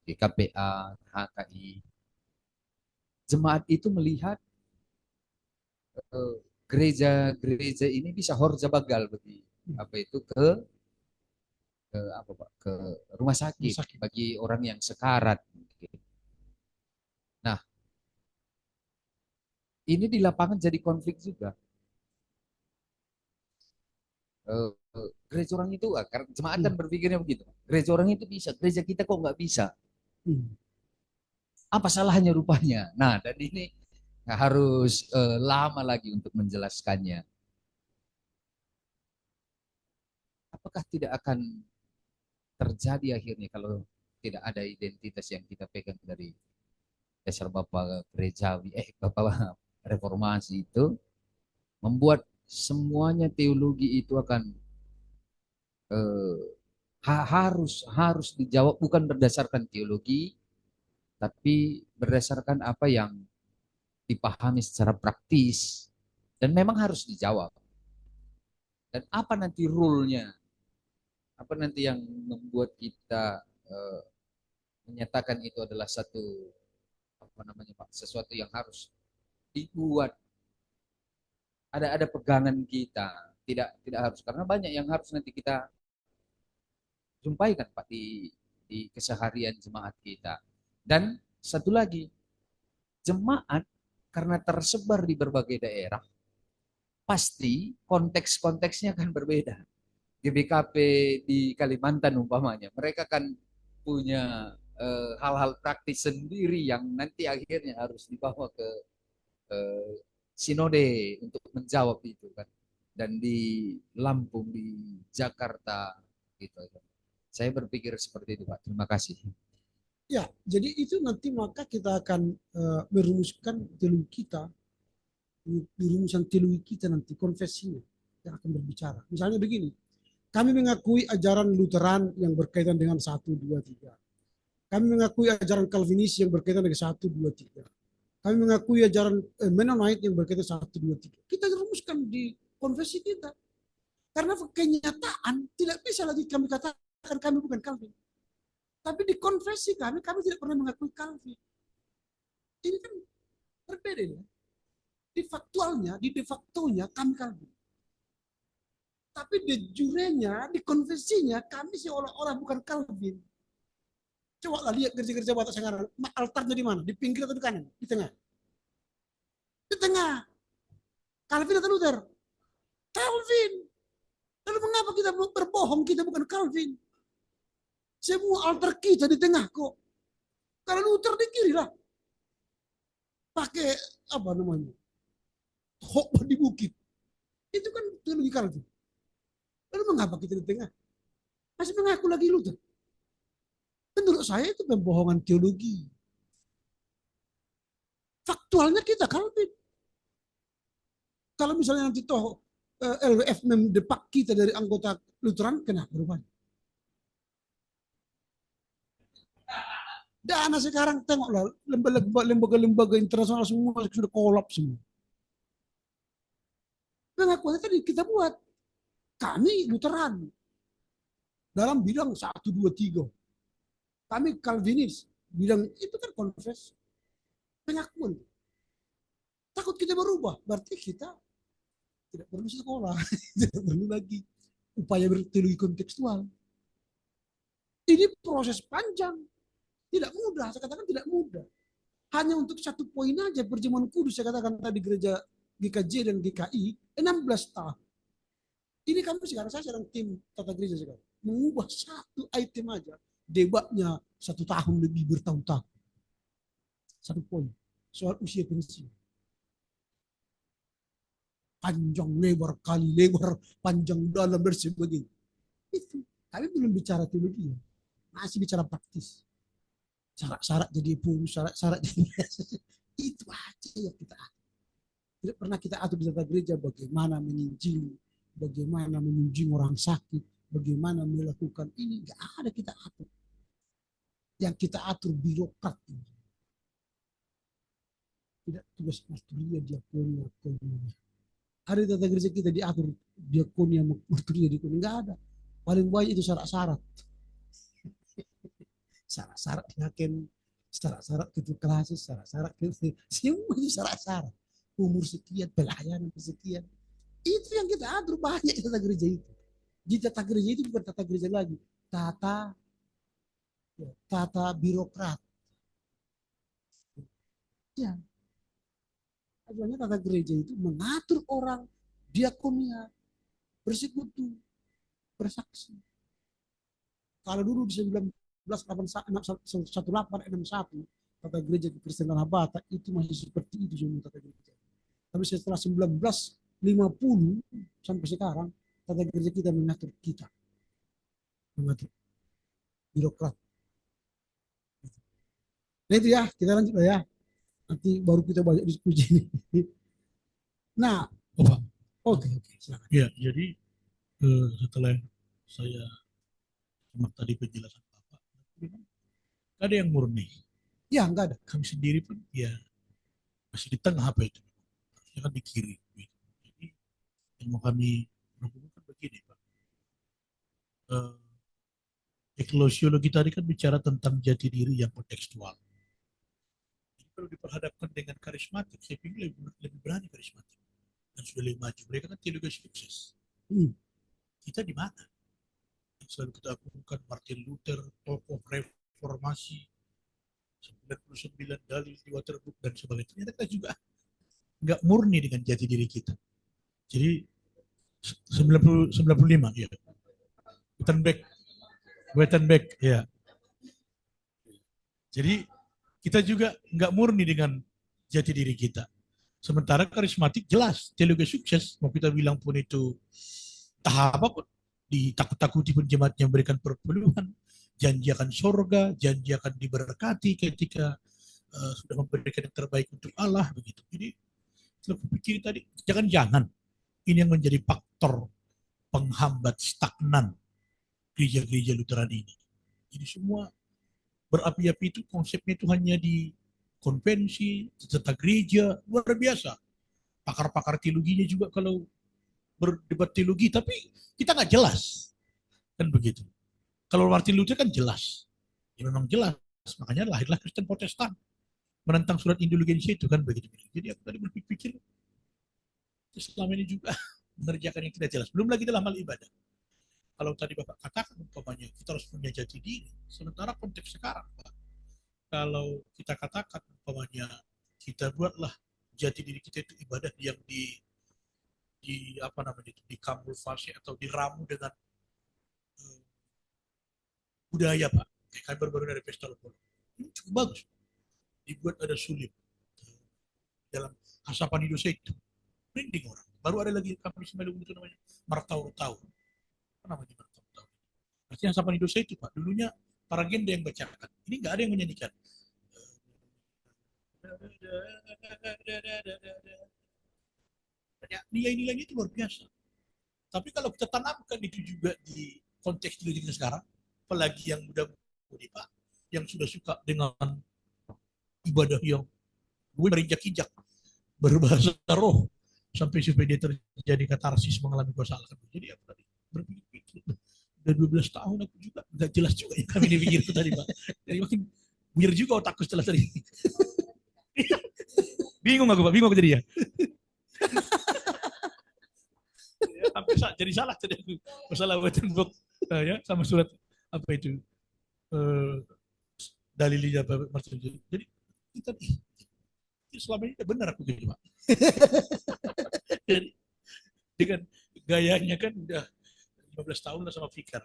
GKPA, HKI. Jemaat itu melihat gereja-gereja ini bisa horja bagal bagi ke rumah sakit bagi orang yang sekarat. Nah, ini di lapangan jadi konflik juga. Gereja orang itu, karena jemaat kan berpikirnya begitu. Gereja orang itu bisa, gereja kita kok nggak bisa? Apa salahnya rupanya? Nah, dan ini harus lama lagi untuk menjelaskannya. apakah tidak akan terjadi akhirnya kalau tidak ada identitas yang kita pegang dari dasar Bapak gerejawi, Bapak reformasi itu, membuat semuanya teologi itu akan harus dijawab bukan berdasarkan teologi, tapi berdasarkan apa yang dipahami secara praktis dan memang harus dijawab. Dan apa nanti rule-nya? Apa nanti yang membuat kita menyatakan itu adalah satu sesuatu yang harus dibuat. Ada pegangan kita, tidak harus, karena banyak yang harus nanti kita jumpai kan Pak di keseharian jemaat kita. Dan satu lagi, jemaat karena tersebar di berbagai daerah, pasti konteks-konteksnya akan berbeda. GBKP di Kalimantan umpamanya, mereka kan punya hal-hal praktis sendiri yang nanti akhirnya harus dibawa ke sinode untuk menjawab itu kan. Dan di Lampung, di Jakarta gitu. Saya berpikir seperti itu Pak. Terima kasih. Ya, jadi itu nanti maka kita akan merumuskan teologi kita, di rumusan teologi kita nanti konfesinya yang akan berbicara. Misalnya begini, kami mengakui ajaran Lutheran yang berkaitan dengan 1, 2, 3. Kami mengakui ajaran Calvinis yang berkaitan dengan 1, 2, 3. Kami mengakui ajaran Mennonite yang berkaitan 1, 2, 3. Kita rumuskan di konfesi kita. Karena kenyataan tidak bisa lagi kami katakan kami bukan Calvin. Tapi di konfesi kami tidak pernah mengakui Calvin. Ini kan berbeda ya. Di faktualnya, di de factonya kami Calvin. Tapi di jurenya, di konfesinya kami seolah-olah bukan Calvin. Coba lah lihat gereja-gereja Batak sekarang. Altarnya di mana? Di pinggir atau di kanan? Di tengah. Di tengah. Calvin atau Luther? Calvin. Lalu mengapa kita berbohong kita bukan Calvin? Semua altar kita di tengah kok. Kalau Luther di kiri lah. Pakai apa namanya? Khotbah di bukit. Itu kan teologi Calvin. Lalu mengapa kita di tengah? Masih mengaku lagi Luther. Menurut saya itu pembohongan teologi. Faktualnya kita Calvin. Kalau misalnya nanti toh LWF mendepak kita dari anggota Lutheran, kenapa rupanya? Dana sekarang tengoklah lembaga-lembaga internasional semua sudah kolaps semua. Pengakuan tadi kita buat. Kami Lutheran dalam bidang 1, 2, 3. Kami Calvinis bilang itu kan konfes, pengakuan. Takut kita berubah, berarti kita tidak perlu sekolah, tidak perlu lagi upaya berteologi kontekstual. Ini proses panjang, tidak mudah. Saya katakan tidak mudah. Hanya untuk satu poin aja perjamuan kudus, saya katakan tadi gereja GKJ dan GKI 16 tahun. Ini kami sekarang, saya sedang tim tata gereja sekarang mengubah satu item aja. Debatnya 1 tahun lebih bertahun-tahun. 1 poin soal usia pensiun. Panjang lebar kali lebar, panjang dalam dan sebagainya. Itu kami belum bicara teologi, masih bicara praktis. Syarat-syarat jadi pun, syarat-syarat jadi itu aja yang kita atur. Tidak pernah kita atur di tata gereja bagaimana menginjili, bagaimana menunjung orang sakit, bagaimana melakukan ini, nggak ada kita atur. Yang kita atur birokrat. Tidak tugas marturia, diakonia, komunia. Ada di tata gereja kita diatur diakonia, marturia, diakonia, nggak ada. Paling banyak itu syarat-syarat. Syarat-syarat hakim, syarat-syarat itu kelas, syarat-syarat itu semua itu syarat-syarat. Umur sekian, pelayanan sekian. Itu yang kita atur banyak di tata gereja itu. Di tata gereja itu bukan tata gereja lagi, tata birokrat. Ya. Tujuannya tata gereja itu mengatur orang diakonia, bersekutu, bersaksi. Kalau dulu di 1861 tata gereja Kristen Tanah Batak itu masih seperti itu semua tata gereja. Tapi setelah 1950 sampai sekarang tata gereja kita mengatur kita. mengatur birokrat. Nah itu ya, kita lanjut lah ya. Nanti baru kita banyak diskusi ini. Nah, Oh, Pak. oke, silakan. Ya, jadi setelah saya simak tadi penjelasan Bapak, memang nggak ada yang murni. Ya, enggak ada. Kami sendiri pun ya masih di tengah apa itu. Harusnya kan di kiri. Gitu. Jadi yang mau kami lakukan begini, Pak. Eklesiologi tadi kan bicara tentang jati diri yang kontekstual. Jadi kalau diperhadapkan dengan karismatik, saya pikir lebih berani karismatik. Dan sudah lebih maju. Mereka kan teologi sukses. Kita di mana? Yang selalu kita agungkan Martin Luther, tokoh reformasi, 99 dalil di Waterbook dan sebagainya. Ternyata kita juga nggak murni dengan jati diri kita. Jadi 95 ya. Wittenberg ya. Jadi kita juga nggak murni dengan jati diri kita. Sementara karismatik jelas, teologi sukses, mau kita bilang pun itu tahap apapun, ditakut-takuti pun jemaatnya memberikan perpuluhan, janji akan surga, janji akan diberkati ketika sudah memberikan yang terbaik untuk Allah, begitu. Jadi, saya pikir tadi, jangan-jangan ini yang menjadi faktor penghambat stagnan gereja-gereja Lutheran ini. Jadi semua berapi-api itu konsepnya itu hanya di konvensi, tata gereja, luar biasa. Pakar-pakar teologinya juga kalau berdebat teologi, tapi kita nggak jelas. Kan begitu. Kalau Martin Luther kan jelas. Ya memang jelas. Makanya lahirlah Kristen Protestan. Menentang surat indulgensia itu kan begitu. Jadi aku tadi berpikir, selama ini juga mengerjakan yang tidak jelas. Belum lagi dalam hal ibadah. Kalau tadi Bapak katakan umpamanya kita harus punya jati diri. Sementara konteks sekarang, Pak, kalau kita katakan umpamanya kita buatlah jati diri kita itu ibadah yang di apa namanya itu dikamuflase atau diramu dengan budaya, Pak. Kayak kan baru-baru dari pesta Lopolo. Ini cukup bagus. Dibuat ada sulip dalam Hasapan Indonesia itu. Merinding orang. Baru ada lagi kami semelung itu namanya Martau-Tau. Apa namanya Martau-Tau? Artinya Hasapan Indonesia itu, Pak. Dulunya para genda yang bacakan. Ini nggak ada yang menyanyikan. Nilai-nilainya itu luar biasa. Tapi kalau kita tanamkan itu juga di konteks teologi kita sekarang, apalagi yang muda-mudi, Pak, yang sudah suka dengan ibadah yang gue berinjak-injak, berbahasa roh, sampai supaya dia terjadi katarsis mengalami kuasa Allah. Jadi aku tadi berpikir, udah 12 tahun aku juga nggak jelas juga yang kami dipikir itu tadi, Pak. Jadi makin weird juga otakku setelah tadi. Bingung aku, Pak, bingung aku jadi ya. Hampir jadi salah tadi aku masalah Wittenberg ya sama surat apa itu dalilnya Pak Martin. Jadi kita selama ini benar aku gitu, Pak. Jadi dengan gayanya kan udah 15 tahun lah sama Fikar.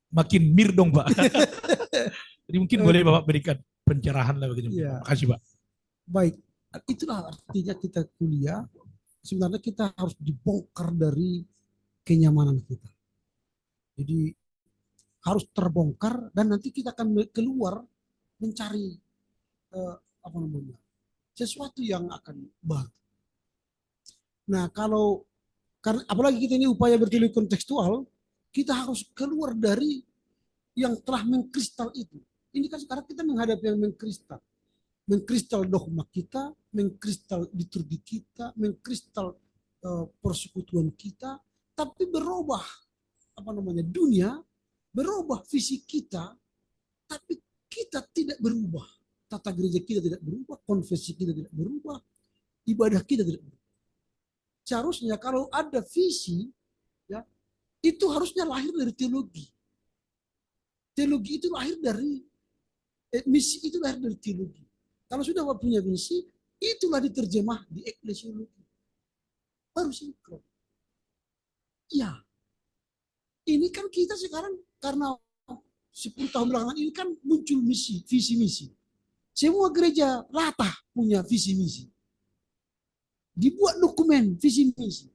Makin mir dong, Pak. Jadi mungkin boleh Bapak berikan pencerahan lah begitu. Ya. Makasih, Pak. Baik, itulah artinya kita kuliah. Sebenarnya kita harus dibongkar dari kenyamanan kita. Jadi harus terbongkar dan nanti kita akan keluar mencari apa namanya sesuatu yang akan baru. Nah kalau karena apalagi kita ini upaya berteologi kontekstual, kita harus keluar dari yang telah mengkristal itu. Ini kan sekarang kita menghadapi yang mengkristal. Mengkristal dogma kita, mengkristal liturgi kita, mengkristal persekutuan kita, tapi berubah apa namanya dunia, berubah visi kita, tapi kita tidak berubah. Tata gereja kita tidak berubah, konfesi kita tidak berubah, ibadah kita tidak berubah. Seharusnya kalau ada visi, ya itu harusnya lahir dari teologi. Teologi itu lahir dari misi, itu lahir dari teologi. Kalau sudah punya misi, itulah diterjemah di eklesiologi. Baru sinkron. Ya, ini kan kita sekarang karena 10 tahun belakangan ini kan muncul misi, visi misi. Semua gereja rata punya visi misi. Dibuat dokumen visi misi.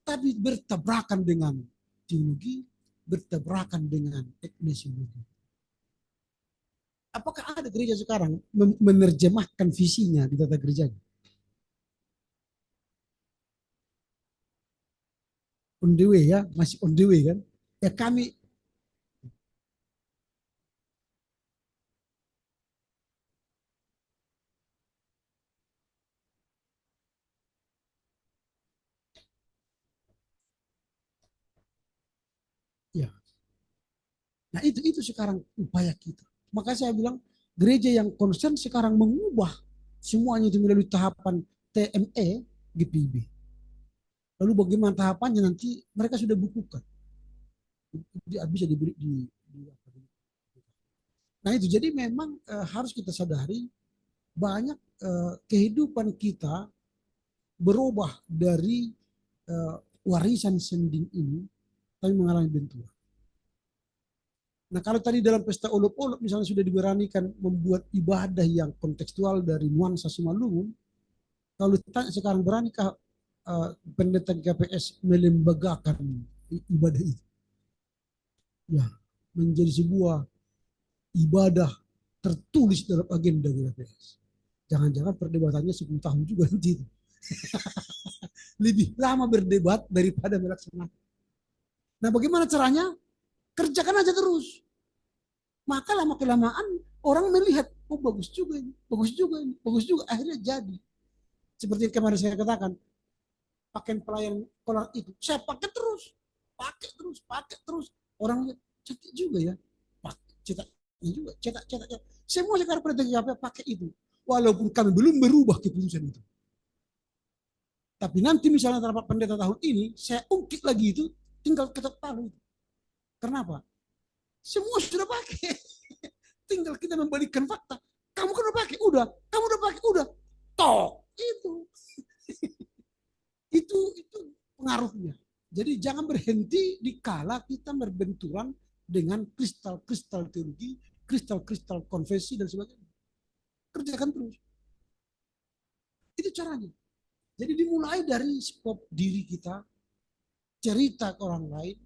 tapi bertabrakan dengan teologi, bertabrakan dengan eklesiologi. Apakah ada gereja sekarang menerjemahkan visinya di tata gerejanya? On the way ya, masih on the way kan? Ya kami ya. Nah itu sekarang upaya kita. Maka saya bilang gereja yang concern sekarang mengubah semuanya itu melalui tahapan TME GPIB. Lalu bagaimana tahapannya nanti mereka sudah bukukan. Bisa diberi Nah itu jadi memang harus kita sadari banyak kehidupan kita berubah dari warisan sending ini tapi mengalami benturan. Nah kalau tadi dalam pesta olok-olok misalnya sudah diberanikan membuat ibadah yang kontekstual dari nuansa Simalungun, kalau sekarang beranikah pendeta KPS melembagakan ibadah itu? Ya, menjadi sebuah ibadah tertulis dalam agenda KPS. Jangan-jangan perdebatannya 10 tahun juga nanti itu. Lebih lama berdebat daripada melaksanakan. Nah bagaimana caranya? Kerjakan aja terus. Maka lama-kelamaan orang melihat, oh bagus juga ini, bagus juga ini, bagus juga. Akhirnya jadi. Seperti kemarin saya katakan, pakaian pelayan kolar itu, saya pakai terus. Pakai terus. Orang lihat, cantik juga ya. Cetaknya juga, cetak. Semua sekarang pendeta pakai itu. Walaupun kami belum berubah keputusan itu. Tapi nanti misalnya terdapat pendeta tahun ini, saya ungkit lagi itu, tinggal ketok palu. Kenapa? Semua sudah pakai. Tinggal kita membalikkan fakta. Kamu kan udah pakai, udah. Kamu udah pakai, udah. Tok. Itu pengaruhnya. Jadi jangan berhenti di kala kita berbenturan dengan kristal-kristal teologi, kristal-kristal konfesi dan sebagainya. Kerjakan terus. Itu caranya. Jadi dimulai dari skop diri kita, cerita ke orang lain,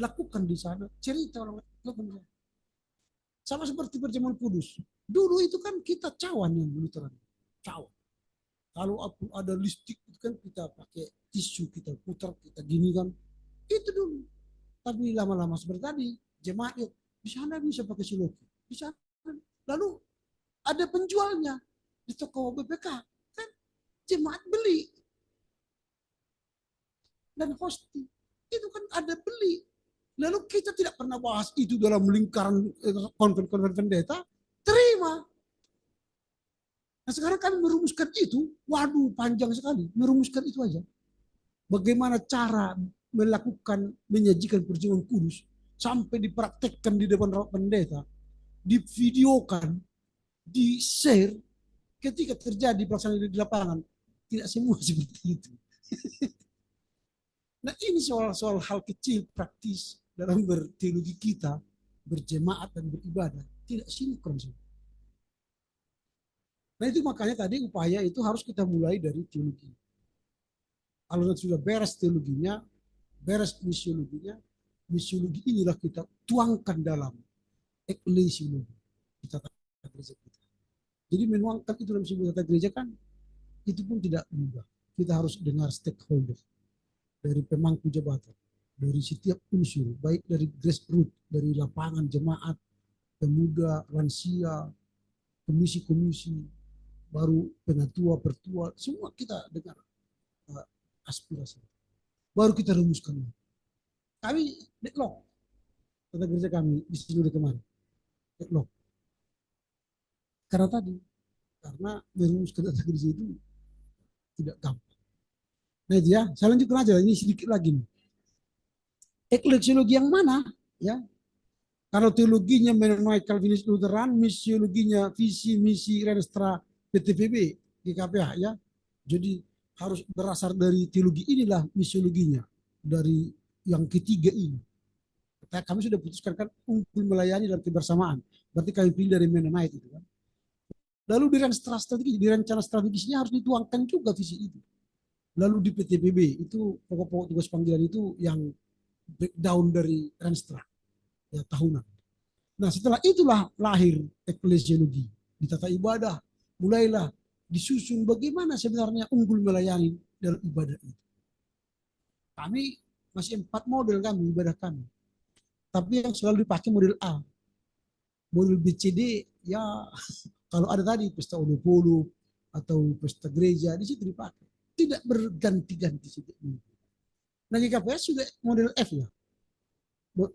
lakukan di sana, cerita orang lain, lakukan di sana. Sama seperti perjamuan kudus. Dulu itu kan kita cawan yang Lutheran. Cawan. Kalau ada listrik itu kan kita pakai tisu, kita putar, kita gini kan. Itu dulu. Tapi lama-lama seperti tadi, jemaat di sana bisa pakai siloki. Di sana. Lalu ada penjualnya di toko BPK. Kan jemaat beli. Dan hosting. Itu kan ada beli. Lalu kita tidak pernah bahas itu dalam lingkaran konven-konven pendeta. Terima. Nah sekarang kami merumuskan itu. Waduh panjang sekali. Merumuskan itu aja. Bagaimana cara melakukan, menyajikan perjamuan kudus. Sampai dipraktekkan di depan pendeta. Divideokan. Di-share. Ketika terjadi pelaksanaan di lapangan. Tidak semua seperti itu. Nah ini soal hal kecil praktis dalam berteologi kita, berjemaat dan beribadah, tidak sinkron. Nah itu makanya tadi upaya itu harus kita mulai dari teologi. Kalau sudah beres teologinya, beres misiologinya, misiologi inilah kita tuangkan dalam eklesiologi di tata gereja kita. Jadi menuangkan itu dalam sebuah tata gereja kan, itu pun tidak mudah. Kita harus dengar stakeholder. Dari pemangku jabatan, dari setiap unsur, baik dari grassroots, dari lapangan jemaat, pemuda, lansia, komisi-komisi, baru penatua, pertua, semua kita dengar aspirasi. Baru kita rumuskan. Kami deadlock, tata gereja kami di sini kemarin, deadlock. Karena merumuskan tata gereja itu tidak gampang. Nah itu ya, saya lanjutkan aja, ini sedikit lagi nih. Eklesiologi yang mana? Ya, kalau teologinya mengenai Calvinis Lutheran, misiologinya visi misi Renstra PTPB GKPH ya. Jadi harus berasal dari teologi inilah misiologinya dari yang ketiga ini. Kami sudah putuskan kan unggul melayani dalam kebersamaan. Berarti kami pilih dari Mennonite itu kan. Lalu di rencana strategisnya harus dituangkan juga visi itu. Lalu di PTPB itu pokok-pokok tugas panggilan itu yang breakdown dari Renstra ya tahunan. Nah setelah itulah lahir eklesiologi di tata ibadah, mulailah disusun bagaimana sebenarnya unggul melayani dalam ibadah itu. Kami masih 4 model kami ibadah kami, tapi yang selalu dipakai model A, model BCD ya kalau ada tadi pesta Odopolo atau pesta gereja di situ dipakai, tidak berganti-ganti setiap minggu. Nah GKPS juga model F ya,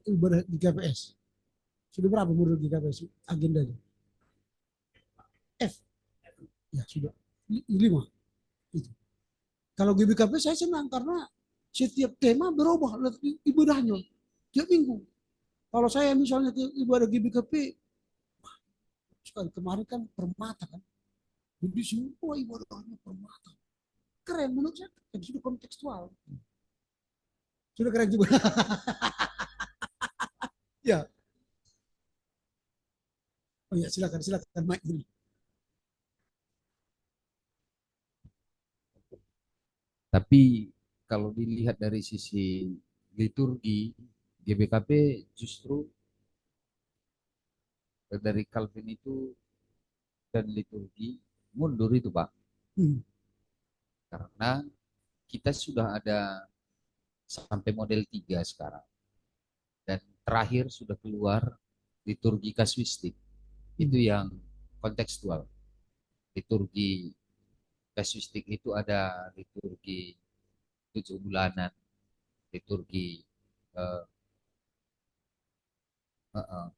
ibadah GKPS. Sudah berapa model GKPS agendanya? F. Ya sudah 5. Itu. Kalau GBKP saya senang karena setiap tema berubah ibadahnya tiap minggu. Kalau saya misalnya ke ibadah GBKP, sekali kemarin kan permata kan, jadi semua ibadahnya permata. Keren menurut saya, sudah kontekstual. Sudah keren juga. Ya. Oh ya silakan Mike dulu. Tapi kalau dilihat dari sisi liturgi, GBKP justru dari Calvin itu dan liturgi mundur itu Pak. Karena kita sudah ada sampai model 3 sekarang. Dan terakhir sudah keluar liturgi kasuistik. Itu yang kontekstual. Liturgi kasuistik itu ada liturgi 7 bulanan, liturgi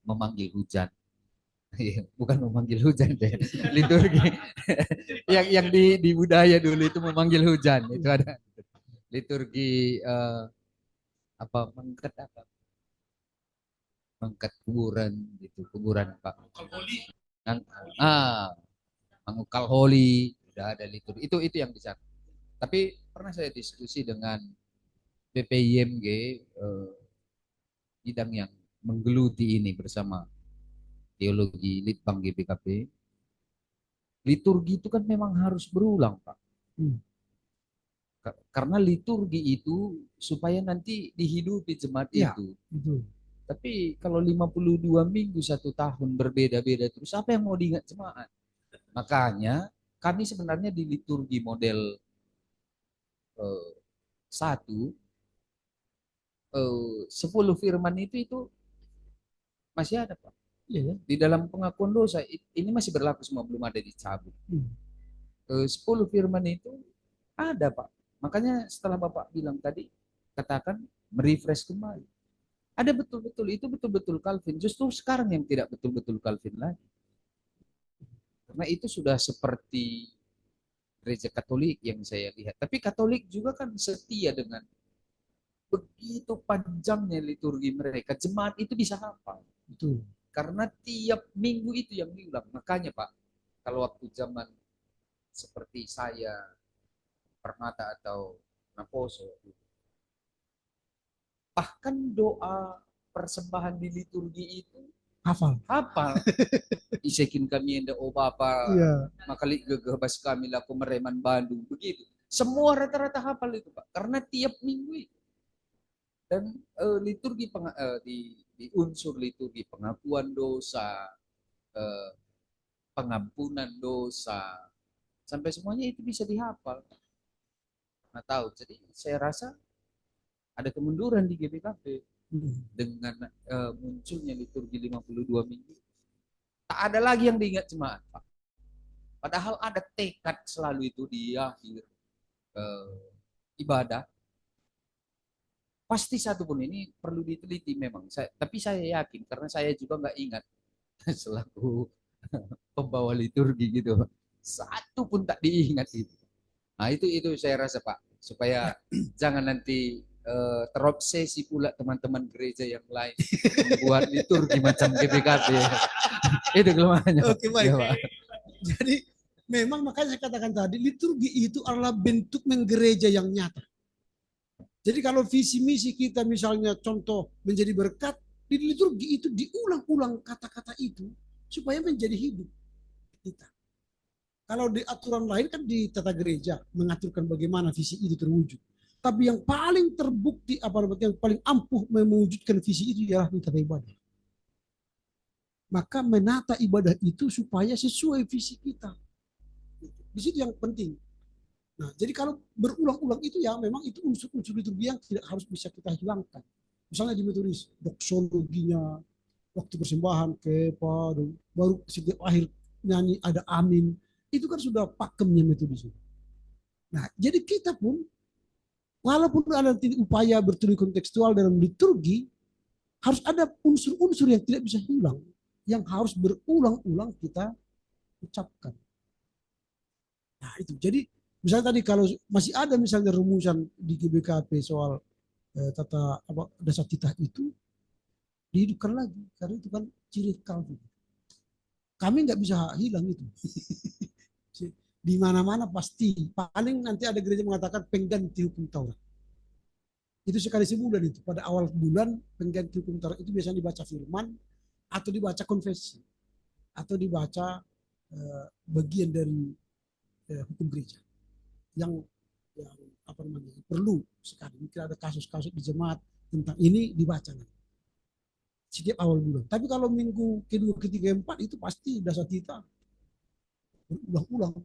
memanggil hujan. Bukan memanggil hujan deh. Liturgi yang di budaya dulu itu memanggil hujan. Itu ada liturgi mengangkat kuburan gitu, kuburan Pak. Mengukal holi, udah ada liturgi. Itu yang bisa. Tapi pernah saya diskusi dengan BPIMG bidang yang menggeluti ini bersama teologi Litbang GBKP. Liturgi itu kan memang harus berulang, Pak. Karena liturgi itu supaya nanti dihidupi jemaat itu. Tapi kalau 52 minggu 1 tahun berbeda-beda terus, apa yang mau diingat jemaat? Makanya kami sebenarnya di liturgi model 1, 10 firman itu masih ada Pak. Di dalam pengakuan dosa ini masih berlaku semua, belum ada dicabut. 10 firman itu ada Pak. Makanya setelah Bapak bilang tadi, katakan merefresh kembali. Ada betul-betul, itu betul-betul Calvin. Justru sekarang yang tidak betul-betul Calvin lagi. Karena itu sudah seperti gereja Katolik yang saya lihat. Tapi Katolik juga kan setia dengan begitu panjangnya liturgi mereka. Jemaat itu bisa hafal. Betul. Karena tiap minggu itu yang diulang. Makanya Pak, kalau waktu zaman seperti saya, Permata atau Naposo, bahkan doa persembahan di liturgi itu hafal. Isekin kami enda o Bapa, makali gegabas kami laku mereman Bandung, begitu. Semua rata-rata hafal itu Pak, karena tiap minggu itu. Dan liturgi di unsur liturgi pengakuan dosa, pengampunan dosa, sampai semuanya itu bisa dihafal. Nah tahu, jadi saya rasa ada kemunduran di GBKP dengan munculnya liturgi 52 minggu. Tak ada lagi yang diingat jemaat, Pak. Padahal ada tekad selalu itu di akhir ibadah. Pasti satu pun ini perlu diteliti memang. Tapi saya yakin karena saya juga nggak ingat selaku pembawa liturgi gitu. Satu pun tak diingat itu. Nah itu saya rasa Pak, supaya jangan nanti terobsesi pula teman-teman gereja yang lain membuat liturgi macam GBKP. Itu kelemahannya. Oke, baik. Ya, jadi memang makanya saya katakan tadi, liturgi itu adalah bentuk menggereja yang nyata. Jadi kalau visi misi kita misalnya contoh menjadi berkat, di liturgi itu diulang-ulang kata-kata itu supaya menjadi hidup kita. Kalau di aturan lain kan di tata gereja mengaturkan bagaimana visi itu terwujud. Tapi yang paling terbukti yang paling ampuh mewujudkan visi itu ialah di tata ibadah. Maka menata ibadah itu supaya sesuai visi kita. Di situ yang penting. Nah, jadi kalau berulang-ulang itu ya memang itu unsur-unsur liturgi yang tidak harus bisa kita hilangkan. Misalnya di metodis, doksologinya, waktu persembahan, baru setiap akhir nyanyi ada amin. Itu kan sudah pakemnya metodis. Nah, jadi kita pun, walaupun ada upaya berteori kontekstual dalam liturgi, harus ada unsur-unsur yang tidak bisa hilang, yang harus berulang-ulang kita ucapkan. Nah, itu. Jadi, misalnya tadi kalau masih ada misalnya rumusan di GBKP soal tata dasar titah itu, dihidupkan lagi. Karena itu kan ciri Calvin. Kami nggak bisa hilang itu. Di mana-mana pasti. Paling nanti ada gereja mengatakan pengganti hukum Taurat. Itu sekali sebulan itu. Pada awal bulan pengganti hukum Taurat itu biasanya dibaca firman atau dibaca konfesi atau dibaca bagian dari hukum gereja yang perlu sekali. Mungkin ada kasus-kasus di jemaat tentang ini dibaca nanti setiap awal bulan. Tapi kalau minggu kedua, ketiga, empat itu pasti dasar kita berulang-ulang.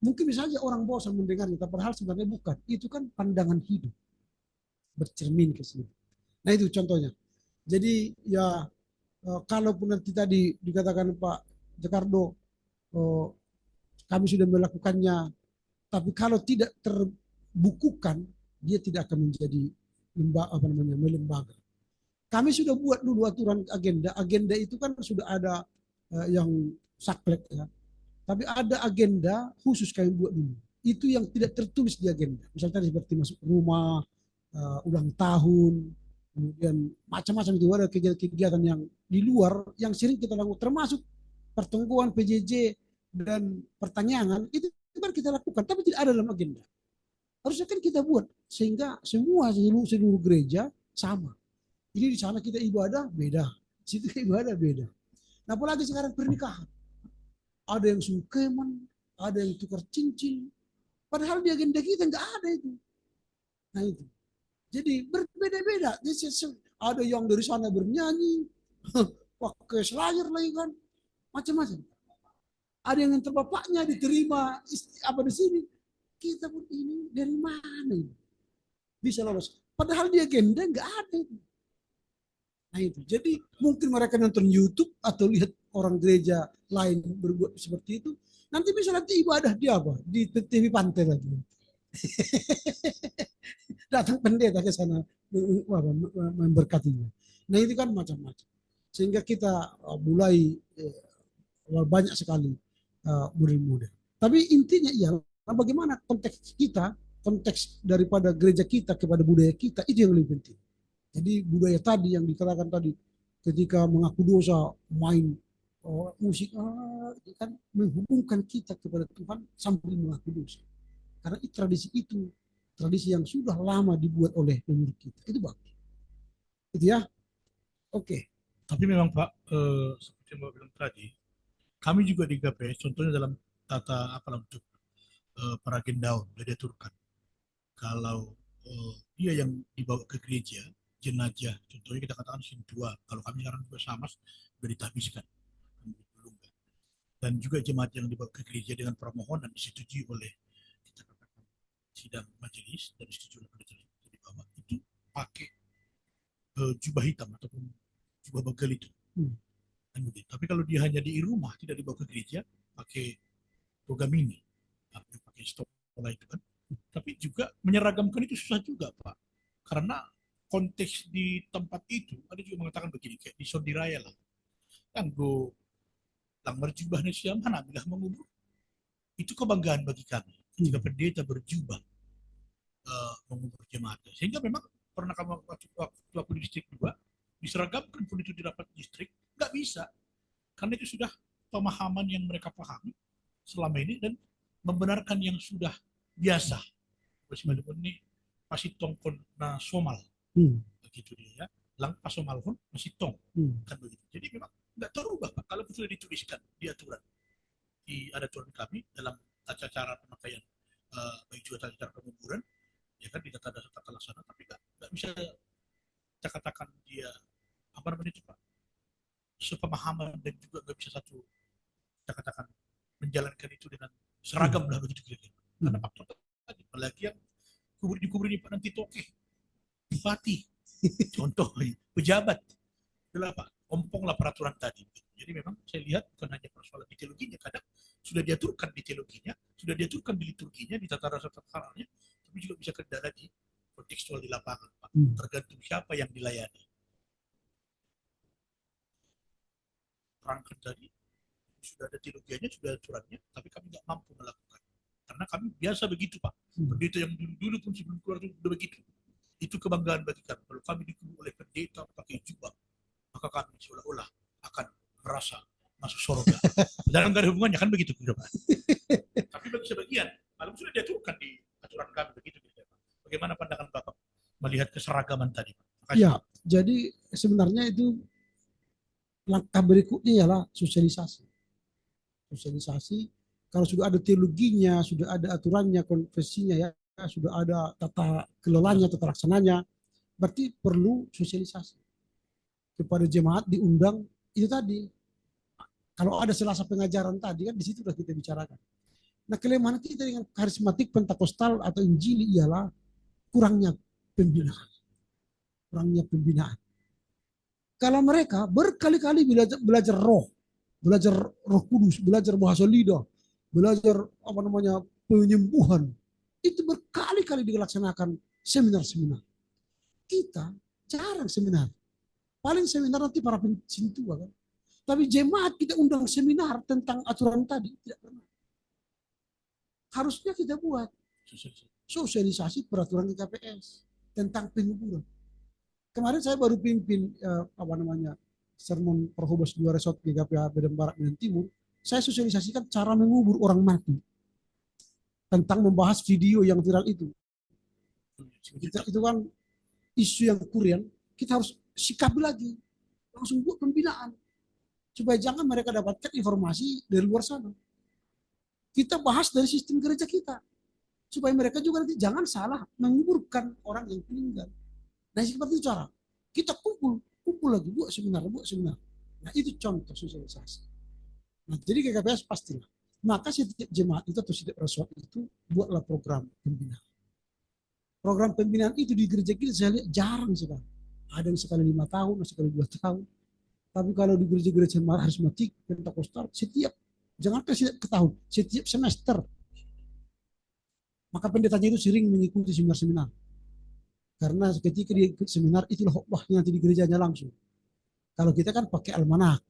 Mungkin bisa saja orang bosan mendengarnya, padahal sebenarnya bukan. Itu kan pandangan hidup bercermin ke sini. Nah itu contohnya. Jadi ya kalaupun nanti tadi dikatakan Pak Jakardo, kami sudah melakukannya, tapi kalau tidak terbukukan, dia tidak akan menjadi lembaga. Kami sudah buat dulu aturan agenda. Agenda itu kan sudah ada yang saklek ya. Tapi ada agenda khusus kami buat dulu. Itu yang tidak tertulis di agenda. Misalnya seperti masuk rumah, ulang tahun, kemudian macam-macam itu ada kegiatan-kegiatan yang di luar yang sering kita lakukan, termasuk pertemuan PJJ dan pertanyaan itu kan kita lakukan, tapi tidak ada dalam agenda. Harusnya kan kita buat sehingga seluruh gereja sama. Ini di sana kita ibadah beda, situ ibadah beda. Nah, apalagi sekarang pernikahan. Ada yang sungkeman, ada yang tukar cincin. Padahal di agenda kita nggak ada itu. Nah itu. Jadi berbeda-beda. Ada yang dari sana bernyanyi, pakai selayar lagi kan, macam-macam. Ada yang antar bapaknya diterima di sini. Kita pun ini dari mana ini? Bisa lolos. Padahal di agenda nggak ada itu. Nah itu. Jadi mungkin mereka nonton YouTube atau lihat orang gereja lain berbuat seperti itu. Nanti bisa ibadah dia apa? Di TV pantai lagi. Datang pendeta ke sana memberkatinya. Nah itu kan macam-macam. Sehingga kita mulai banyak sekali murid-murid. Tapi intinya ialah bagaimana konteks kita, konteks daripada gereja kita kepada budaya kita, itu yang lebih penting. Jadi budaya tadi yang dikatakan tadi, ketika mengaku dosa, main musik, kan menghubungkan kita kepada Tuhan sambil mengaku dosa. Karena itu tradisi yang sudah lama dibuat oleh leluhur kita. Itu bagus. Itu ya. Oke. Tapi memang Pak, seperti yang Bapak bilang tadi, kami juga di GPS, contohnya dalam tata untuk peragendaun, sudah diaturkan. Kalau dia yang dibawa ke gereja, jenazah, contohnya kita katakan sin tua, kalau kami sekarang juga sama, sudah ditahbiskan. Dan juga jemaat yang dibawa ke gereja dengan permohonan disetujui oleh kita katakan sidang majelis dan disetujui oleh pendeta di bawah, itu pakai jubah hitam ataupun jubah bagel itu. Tapi kalau dia hanya di rumah, tidak dibawa ke gereja, pakai toga mini, pakai stola itu kan. Tapi juga menyeragamkan itu susah juga Pak, karena konteks di tempat itu ada juga mengatakan begini, kayak di Sondiraya lah, kan go lang berjubah Indonesia mana bilah mengubur, itu kebanggaan bagi kami ketika pendeta berjubah mengubur jemaat. Sehingga memang pernah kami waktu aku di distrik 2 diseragamkan pun itu di rapat distrik, nggak bisa, karena itu sudah pemahaman yang mereka pahami selama ini dan membenarkan yang sudah biasa. Sekalipun ini pasti tongkon na somal, begitu dia ya, lang pasomal pun masih tong, kan begitu. Jadi memang nggak terubah Pak, kalau sudah dituliskan di aturan. di aturan kami dalam acara pemakaian baju acara penguburan, ya kan, di tata laksana, tapi nggak bisa kita katakan dia apa namanya itu Pak, sepemahaman, dan juga nggak bisa satu kita katakan menjalankan itu dengan seragam lah begitu kira-kira. Karena faktor tadi, apalagi yang kubur ini Pak, nanti toke, bupati, contoh pejabat, itulah Pak, ompong lah peraturan tadi. Jadi memang saya lihat bukan hanya persoalan di teologinya, kadang sudah diaturkan di teologinya, sudah diaturkan di liturginya, di tata rasa takaranya, tapi juga bisa kendala di kontekstual di lapangan Pak, tergantung siapa yang dilayani. Terangkan tadi, sudah ada teologianya, sudah ada aturannya, tapi kami nggak mampu melakukan. Karena kami biasa begitu Pak. Pendeta yang dulu pun sebelum keluar itu sudah begitu. Itu kebanggaan bagi kami. Kalau kami dikubur oleh pendeta pakai jubah, maka kami seolah-olah akan merasa masuk surga. Dalam nggak ada hubungannya kan begitu Pak. Tapi bagi sebagian, malam sudah diaturkan di aturan kami begitu Pak. Bagaimana pandangan Bapak melihat keseragaman tadi Pak? Ya, jadi sebenarnya itu langkah berikutnya ialah sosialisasi. Sosialisasi, kalau sudah ada teologinya, sudah ada aturannya, konfesinya, ya, sudah ada tata kelolanya, tata laksananya, berarti perlu sosialisasi kepada jemaat, diundang. Itu tadi, kalau ada selasa pengajaran tadi kan di situ sudah kita bicarakan. Nah, kelemahan kita dengan karismatik Pentakostal atau Injili ialah kurangnya pembinaan. Kurangnya pembinaan. Kalau mereka berkali-kali belajar roh kudus, belajar bahasa lidah, belajar apa namanya penyembuhan, itu berkali-kali dilaksanakan seminar-seminar. Kita jarang seminar. Paling seminar nanti para pencintua kan. Tapi jemaat kita undang seminar tentang aturan tadi tidak pernah. Harusnya kita buat sosialisasi peraturan di KPS tentang penguburan. Kemarin saya baru pimpin sermon Perhubas 2 Resort GKPH Medan Barat dan Timur. Saya sosialisasikan cara mengubur orang mati. Tentang membahas video yang viral itu. Itu kan isu yang kurian, kita harus sikapi lagi. Langsung buat pembinaan. Supaya jangan mereka dapatkan informasi dari luar sana. Kita bahas dari sistem gereja kita. Supaya mereka juga nanti jangan salah menguburkan orang yang meninggal. Nah, seperti itu cara. Kita kumpul lagi, buat seminar. Nah, itu contoh sosialisasi. Nah, jadi KKPS pastilah. Maka setiap jemaat itu atau setiap resort itu buatlah program pembinaan. Program pembinaan itu di gereja kita saya lihat jarang sekali. Ada yang sekali 5 tahun, ada sekali 2 tahun. Tapi kalau di gereja-gereja karismatik, Pentakostal, jangankan setiap tahun, setiap semester. Maka pendetanya itu sering mengikuti seminar-seminar. Karena ketika dia ikut seminar, itulah khotbahnya nanti di gerejanya langsung. Kalau kita kan pakai almanak,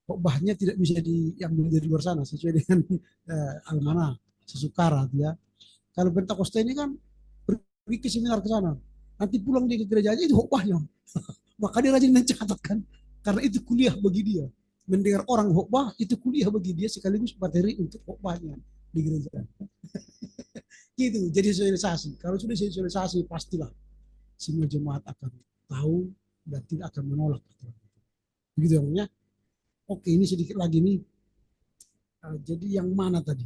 khotbahnya tidak bisa diambil dari luar sana sesuai dengan almanak, sesukara dia. Kalau Pentakosta ini kan pergi ke seminar ke sana, nanti pulang dia ke gerejanya itu khotbahnya. Maka dia rajin mencatat kan. Karena itu kuliah bagi dia. Mendengar orang khotbah itu kuliah bagi dia sekaligus materi untuk khotbahnya di gereja. Gitu, jadi sosialisasi. Kalau sudah sosialisasi pastilah semua jemaat akan tahu dan tidak akan menolak. Begitu ya. Oke, ini sedikit lagi nih. Jadi yang mana tadi?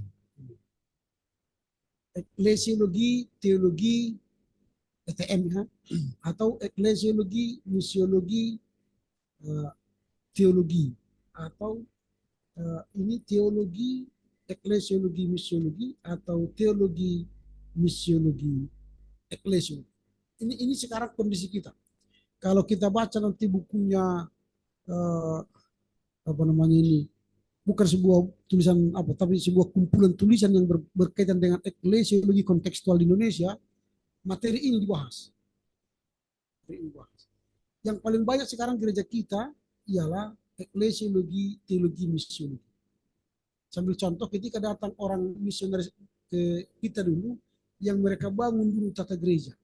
Eklesiologi, teologi, ETM ya, atau eklesiologi, misiologi, teologi, atau ini teologi, eklesiologi, misiologi, atau teologi, misiologi, eklesiologi. Ini sekarang kondisi kita. Kalau kita baca nanti bukunya bukan sebuah tulisan tapi sebuah kumpulan tulisan yang berkaitan dengan eklesiologi kontekstual di Indonesia, materi ini dibahas. Yang paling banyak sekarang gereja kita ialah eklesiologi, teologi, misiologi. Sambil contoh, ketika datang orang misionaris ke kita dulu, yang mereka bangun dulu tata gereja.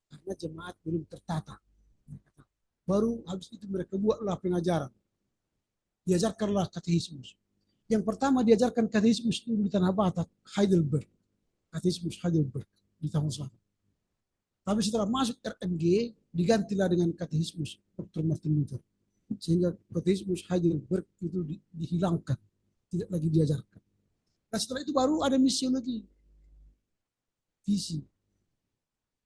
Karena jemaat belum tertata. Baru habis itu mereka buatlah pengajaran. Diajarkanlah katekismus. Yang pertama diajarkan katekismus di Tanah Batak, Heidelberg. Katekismus Heidelberg di tahun selatan. Tapi setelah masuk RMG, digantilah dengan katekismus Dr. Martin Luther. Sehingga katekismus Heidelberg itu dihilangkan. tidak lagi diajarkan. Nah setelah itu baru ada misiologi, visi.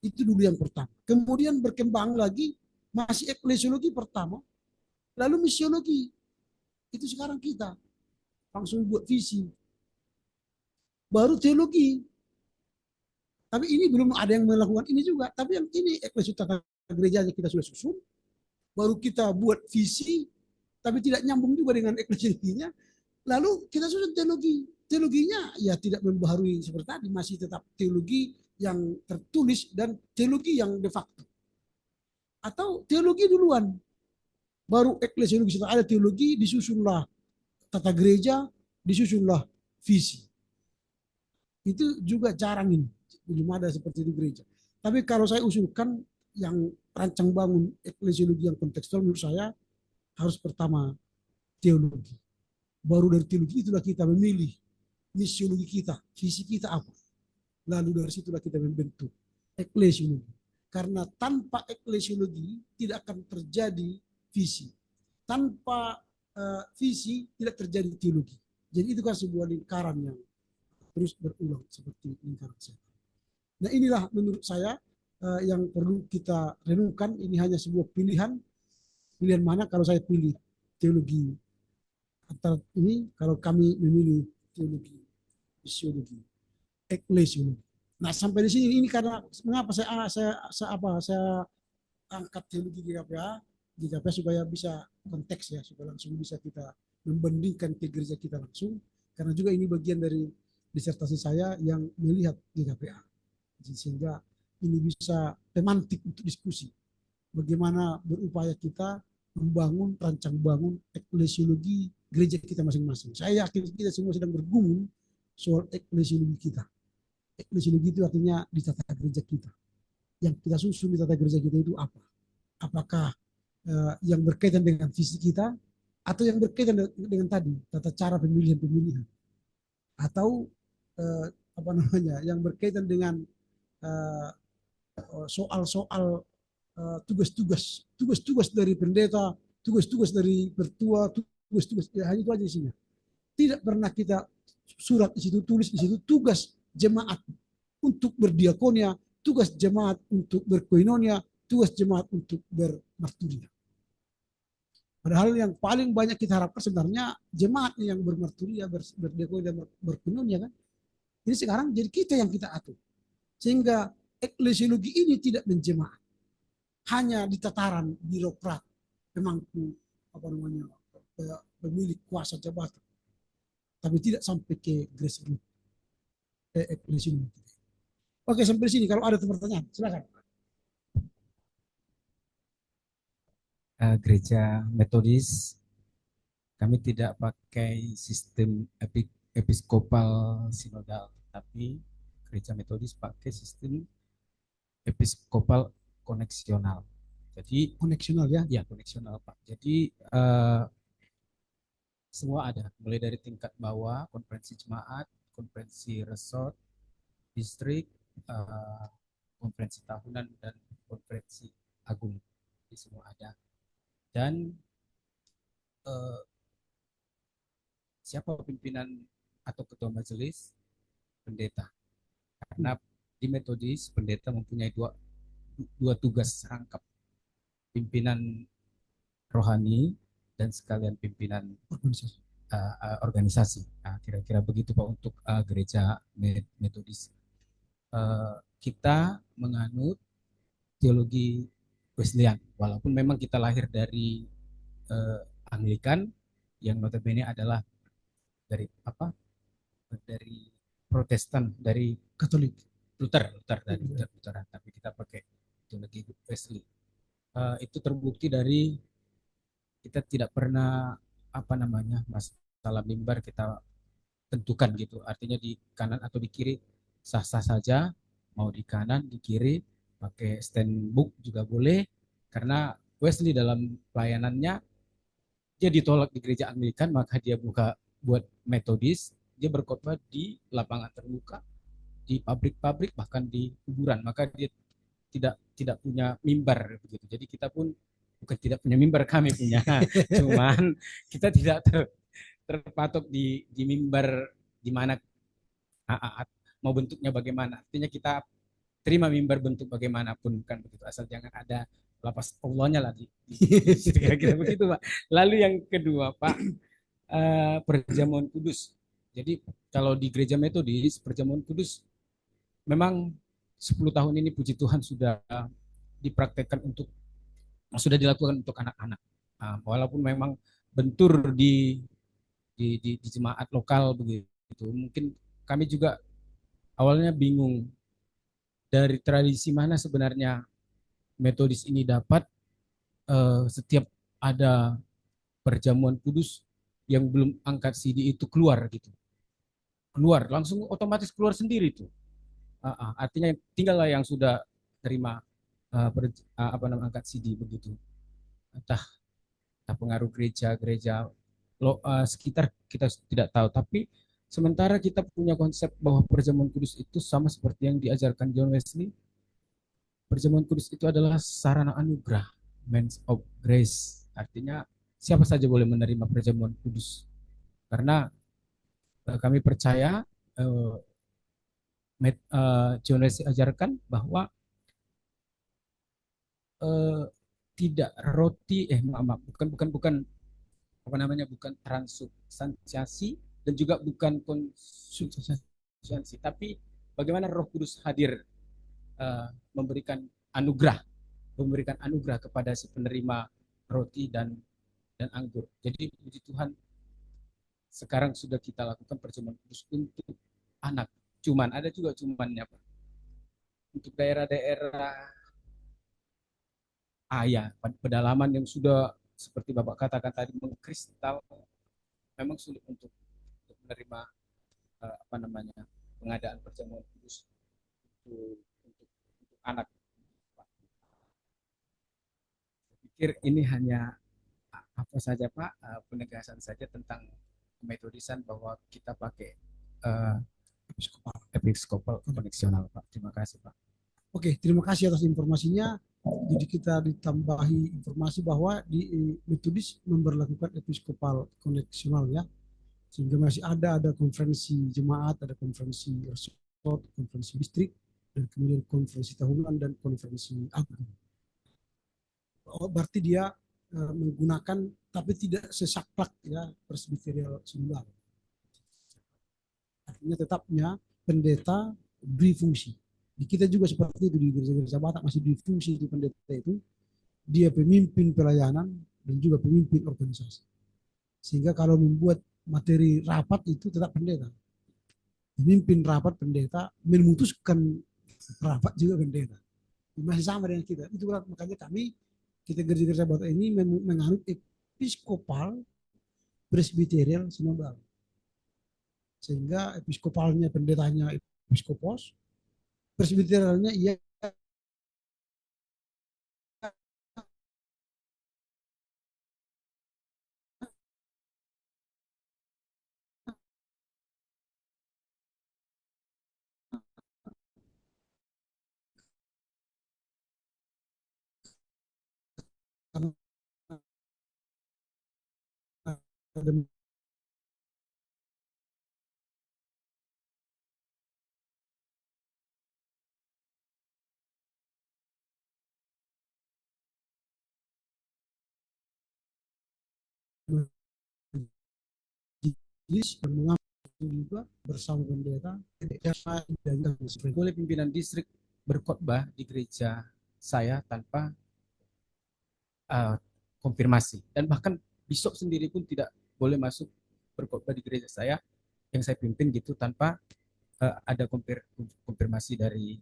Itu dulu yang pertama. Kemudian berkembang lagi, masih eklesiologi pertama, lalu misiologi. Itu sekarang kita langsung buat visi. Baru teologi. Tapi ini belum ada yang melakukan ini juga. Tapi yang ini eklesi tata gerejanya kita sudah susun. Baru kita buat visi, tapi tidak nyambung juga dengan eklesiologinya. Lalu kita susun teologi. Teologinya ya tidak membaharui seperti tadi, masih tetap teologi yang tertulis dan teologi yang de facto. Atau teologi duluan, baru eklesiologi. Setelah ada teologi, disusunlah tata gereja, disusunlah visi. Itu juga jarang ini, belum ada seperti di gereja. Tapi kalau saya usulkan yang rancang bangun eklesiologi yang kontekstual, menurut saya harus pertama teologi. Baru dari teologi itulah kita memilih misiologi kita, visi kita apa. Lalu dari situlah kita membentuk eklesiologi. Karena tanpa eklesiologi tidak akan terjadi visi. Tanpa visi tidak terjadi teologi. Jadi itu kan sebuah lingkaran yang terus berulang seperti lingkaran setan. Nah inilah menurut saya yang perlu kita renungkan. Ini hanya sebuah pilihan. Pilihan mana kalau saya pilih teologi antara ini, kalau kami memilih teologi, misiologi, eklesiologi. Nah sampai di sini ini karena mengapa saya angkat teologi GKPA supaya bisa konteks ya, supaya langsung bisa kita membandingkan ke gereja kita langsung. Karena juga ini bagian dari disertasi saya yang melihat GKPA. Sehingga ini bisa temantik untuk diskusi. Bagaimana berupaya kita membangun, rancang bangun eklesiologi gereja kita masing-masing. Saya yakin kita semua sedang bergumul soal eklesiologi kita. Eklesiologi itu artinya di tata gereja kita. Yang kita susun di tata gereja kita itu apa? Apakah yang berkaitan dengan visi kita atau yang berkaitan dengan tadi tata cara pemilihan atau yang berkaitan dengan soal-soal tugas-tugas dari pendeta, tugas-tugas dari pertua, tugas-tugas ya hanya itu aja isinya. Tidak pernah kita surat di situ, tulis di situ tugas jemaat untuk berdiakonia, tugas jemaat untuk berkoinonia, tugas jemaat untuk bermarturia. Padahal yang paling banyak kita harapkan sebenarnya jemaat yang bermarturia, berdiakonia, berkoinonia kan. Ini sekarang jadi kita yang kita atur. Sehingga eklesiologi ini tidak menjemaat. Hanya di tataran birokrat, pemangku pemilik kuasa jabatan. Tapi tidak sampai ke grassroots eklesiologi. Oke, sampai sini. Kalau ada pertanyaan, silakan. Gereja Metodis, kami tidak pakai sistem episkopal sinodal, tapi gereja Metodis pakai sistem episkopal koneksional. Jadi koneksional ya? Ya, koneksional Pak. Jadi semua ada, mulai dari tingkat bawah, konferensi jemaat, konferensi resort, distrik, konferensi tahunan, dan konferensi agung. Jadi semua ada. Dan siapa pimpinan atau ketua majelis? Pendeta. Karena di Metodis pendeta mempunyai dua tugas rangkap, pimpinan rohani dan sekalian pimpinan organisasi. Nah, kira-kira begitu Pak untuk gereja Metodis. Kita menganut teologi Wesleyan, walaupun memang kita lahir dari Anglikan yang notabene adalah dari Protestan, dari Katolik, Lutheran, tapi kita pakai teologi Wesley. Itu terbukti dari kita tidak pernah masalah mimbar kita tentukan gitu, artinya di kanan atau di kiri sah-sah saja, mau di kanan di kiri pakai stand book juga boleh, karena Wesley dalam pelayanannya dia ditolak di gereja Anglikan, maka dia buka buat Metodis, dia berkhotbah di lapangan terbuka, di pabrik-pabrik, bahkan di kuburan, maka dia tidak punya mimbar begitu. Jadi kita pun bukan tidak punya mimbar, kami punya, cuman kita terpatok di mimbar di mana mau bentuknya bagaimana. Artinya kita terima mimbar bentuk bagaimanapun, kan begitu, asal jangan ada lapas Allahnya lah kira-kira begitu Pak. Lalu yang kedua Pak, perjamuan kudus. Jadi kalau di gereja Metodis perjamuan kudus memang 10 tahun ini puji Tuhan sudah dipraktekkan sudah dilakukan untuk anak-anak. Walaupun memang bentur di jemaat lokal begitu. Mungkin kami juga awalnya bingung dari tradisi mana sebenarnya Metodis ini dapat setiap ada perjamuan kudus yang belum angkat CD itu keluar gitu. Keluar, langsung otomatis keluar sendiri tuh. Artinya tinggallah yang sudah terima angkat CD begitu. Entah pengaruh gereja sekitar kita tidak tahu, tapi sementara kita punya konsep bahwa perjamuan kudus itu sama seperti yang diajarkan John Wesley. Perjamuan kudus itu adalah sarana anugerah, means of grace. Artinya siapa saja boleh menerima perjamuan kudus. Karena kami percaya John Wesley ajarkan bahwa tidak roti bukan transubstansiasi dan juga bukan konsubstansiasi, tapi bagaimana Roh Kudus hadir memberikan anugerah kepada si penerima roti dan anggur. Jadi puji Tuhan sekarang sudah kita lakukan perjamuan kudus untuk anak. Ada juga cumannya Pak. Untuk daerah-daerah pedalaman yang sudah seperti Bapak katakan tadi mengkristal, memang sulit untuk menerima pengadaan perjamuan kudus untuk anak. Saya pikir ini hanya penegasan saja tentang metodisan bahwa kita pakai episkopal koneksional Pak. Terima kasih Pak. Oke, terima kasih atas informasinya. Jadi kita ditambahi informasi bahwa di Metodis memberlakukan episkopal koneksional ya, sehingga masih ada konferensi jemaat, ada konferensi resort, konferensi distrik, dan kemudian konferensi tahunan dan konferensi agung. Berarti dia menggunakan tapi tidak sesaklek ya presbiterial Sunda. Artinya tetapnya pendeta beri fungsi. Di kita juga seperti itu, di gereja-gereja Batak masih difungsi di pendeta itu, dia pemimpin pelayanan dan juga pemimpin organisasi. Sehingga kalau membuat materi rapat itu tetap pendeta. Pemimpin rapat pendeta, memutuskan rapat juga pendeta. Masih sama dengan kita. Itu makanya kita gereja-gereja Batak ini menganut episkopal presbiterial sinodal. Sehingga episkopalnya pendetanya episkopos, presbiterialnya ia juga bersama pendeta boleh pimpinan distrik berkhotbah di gereja saya tanpa konfirmasi, dan bahkan bisop sendiri pun tidak boleh masuk berkhotbah di gereja saya yang saya pimpin gitu tanpa ada konfirmasi dari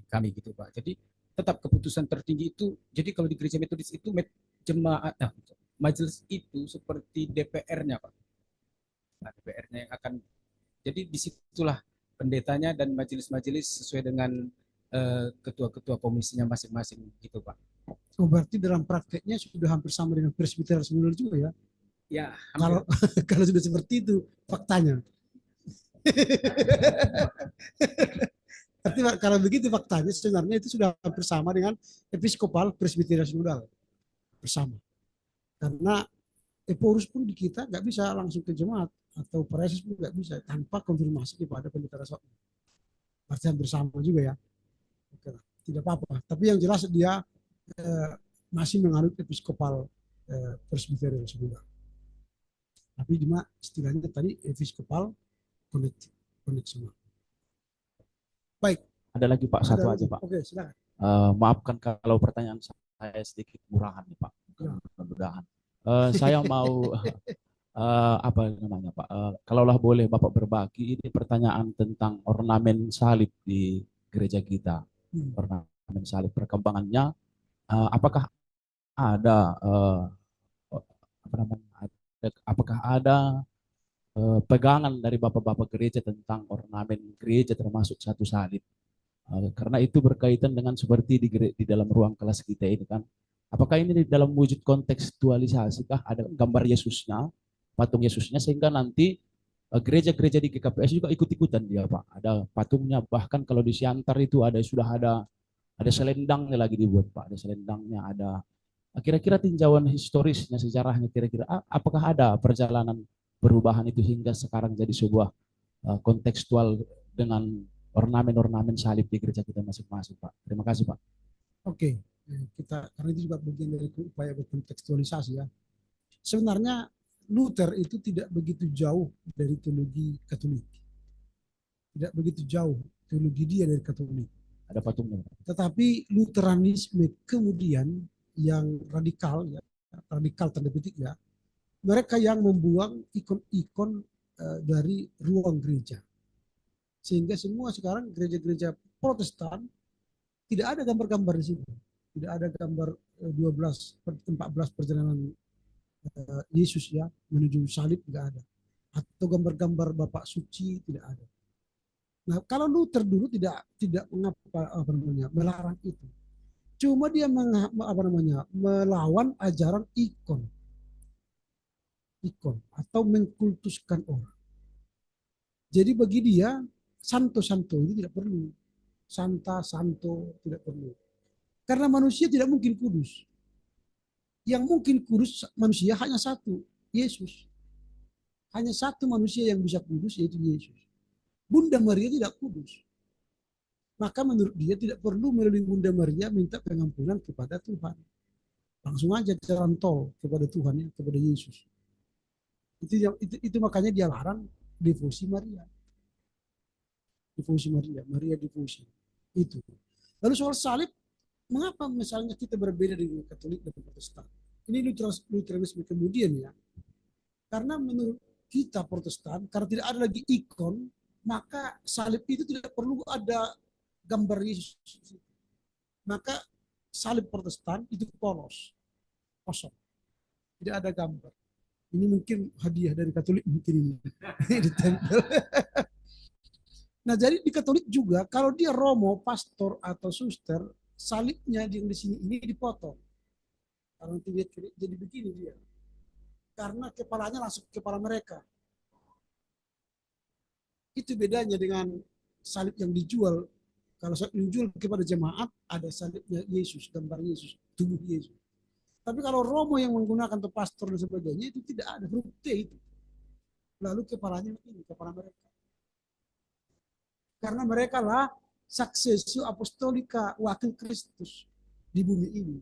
kami gitu Pak. Jadi tetap keputusan tertinggi itu. Jadi kalau di gereja Metodis itu majelis itu seperti DPR-nya Pak. Nah, DPR-nya yang akan, jadi disitulah pendetanya dan majelis-majelis sesuai dengan ketua-ketua komisinya masing-masing gitu Pak. Oh, berarti dalam prakteknya sudah hampir sama dengan presbiteral sebenarnya juga ya? Ya, kalau sudah seperti itu faktanya. Tapi kalau begitu faktanya sebenarnya itu sudah hampir sama dengan episkopal presbiteral sinodal bersama. Karena Eporus pun di kita nggak bisa langsung ke jemaat atau presis pun nggak bisa tanpa konfirmasi kepada pendeta resort. Berarti hampir sama juga ya. Oke lah, tidak apa-apa. Tapi yang jelas dia masih menganut episkopal presbyterian sebenarnya. Tapi cuma istilahnya tadi episkopal connect semua. Baik. Ada lagi Pak, satu aja Pak. Oke, silakan. Maafkan kalau pertanyaan saya sedikit murahan nih Pak. Mudah-mudahan. Saya mau apa namanya Pak? Kalaulah boleh Bapak berbagi, ini pertanyaan tentang ornamen salib di gereja kita. Ornamen salib perkembangannya, apakah ada apa namanya? Apakah ada pegangan dari bapak-bapak gereja tentang ornamen gereja termasuk satu salib? Karena itu berkaitan dengan seperti di dalam ruang kelas kita ini kan. Apakah ini dalam wujud kontekstualisasi kah? Ada gambar Yesusnya, patung Yesusnya, sehingga nanti gereja-gereja di GKPS juga ikut-ikutan dia Pak. Ada patungnya, bahkan kalau di Siantar itu sudah ada selendangnya lagi dibuat Pak. Ada selendangnya, ada kira-kira tinjauan historisnya, sejarahnya kira-kira apakah ada perjalanan perubahan itu hingga sekarang jadi sebuah kontekstual dengan ornamen-ornamen salib di gereja kita masing-masing Pak. Terima kasih Pak. Oke, kita karena itu juga bagian dari upaya kontekstualisasi ya. Sebenarnya Luther itu tidak begitu jauh dari teologi Katolik. Tidak begitu jauh teologi dia dari Katolik. Ada patungnya. Tetapi Lutheranisme kemudian yang radikal ya, radikal tanda petik ya, mereka yang membuang ikon-ikon dari ruang gereja. Sehingga semua sekarang gereja-gereja Protestan tidak ada gambar-gambar di situ. Tidak ada gambar 14 perjalanan Yesus ya menuju salib, tidak ada. Atau gambar-gambar Bapak Suci tidak ada. Nah, kalau Luther dulu tidak melarang itu. Cuma dia melawan ajaran ikon atau mengkultuskan orang. Jadi bagi dia santo-santo itu tidak perlu. Santa-santo tidak perlu. Karena manusia tidak mungkin kudus. Yang mungkin kudus manusia hanya satu, Yesus. Hanya satu manusia yang bisa kudus, yaitu Yesus. Bunda Maria tidak kudus. Maka menurut dia tidak perlu melalui Bunda Maria minta pengampunan kepada Tuhan. Langsung aja jalan tol kepada Tuhan, ya, kepada Yesus. Itu makanya dia larang devosi Maria. Devosi Maria, Maria devosi. Itu. Lalu soal salib, mengapa misalnya kita berbeda dengan Katolik dan Protestan? Ini Lutheranisme kemudian ya. Karena menurut kita Protestan, karena tidak ada lagi ikon, maka salib itu tidak perlu ada gambar Yesus. Maka salib Protestan itu polos, kosong, tidak ada gambar. Ini mungkin hadiah dari Katolik mungkin ini ditempel. Nah jadi di Katolik juga kalau dia romo, pastor atau suster, salibnya di sini ini dipotong. Karena dia jadi begini dia. Karena kepalanya langsung ke kepala mereka. Itu bedanya dengan salib yang dijual. Kalau salib yang dijual kepada jemaat, ada salibnya Yesus, gambar Yesus, tubuh Yesus. Tapi kalau romo yang menggunakan atau pastor dan sebagainya, itu tidak ada huruf T itu. Lalu kepalanya ini, kepala mereka. Karena mereka lah successio apostolica, wakil Kristus di bumi ini.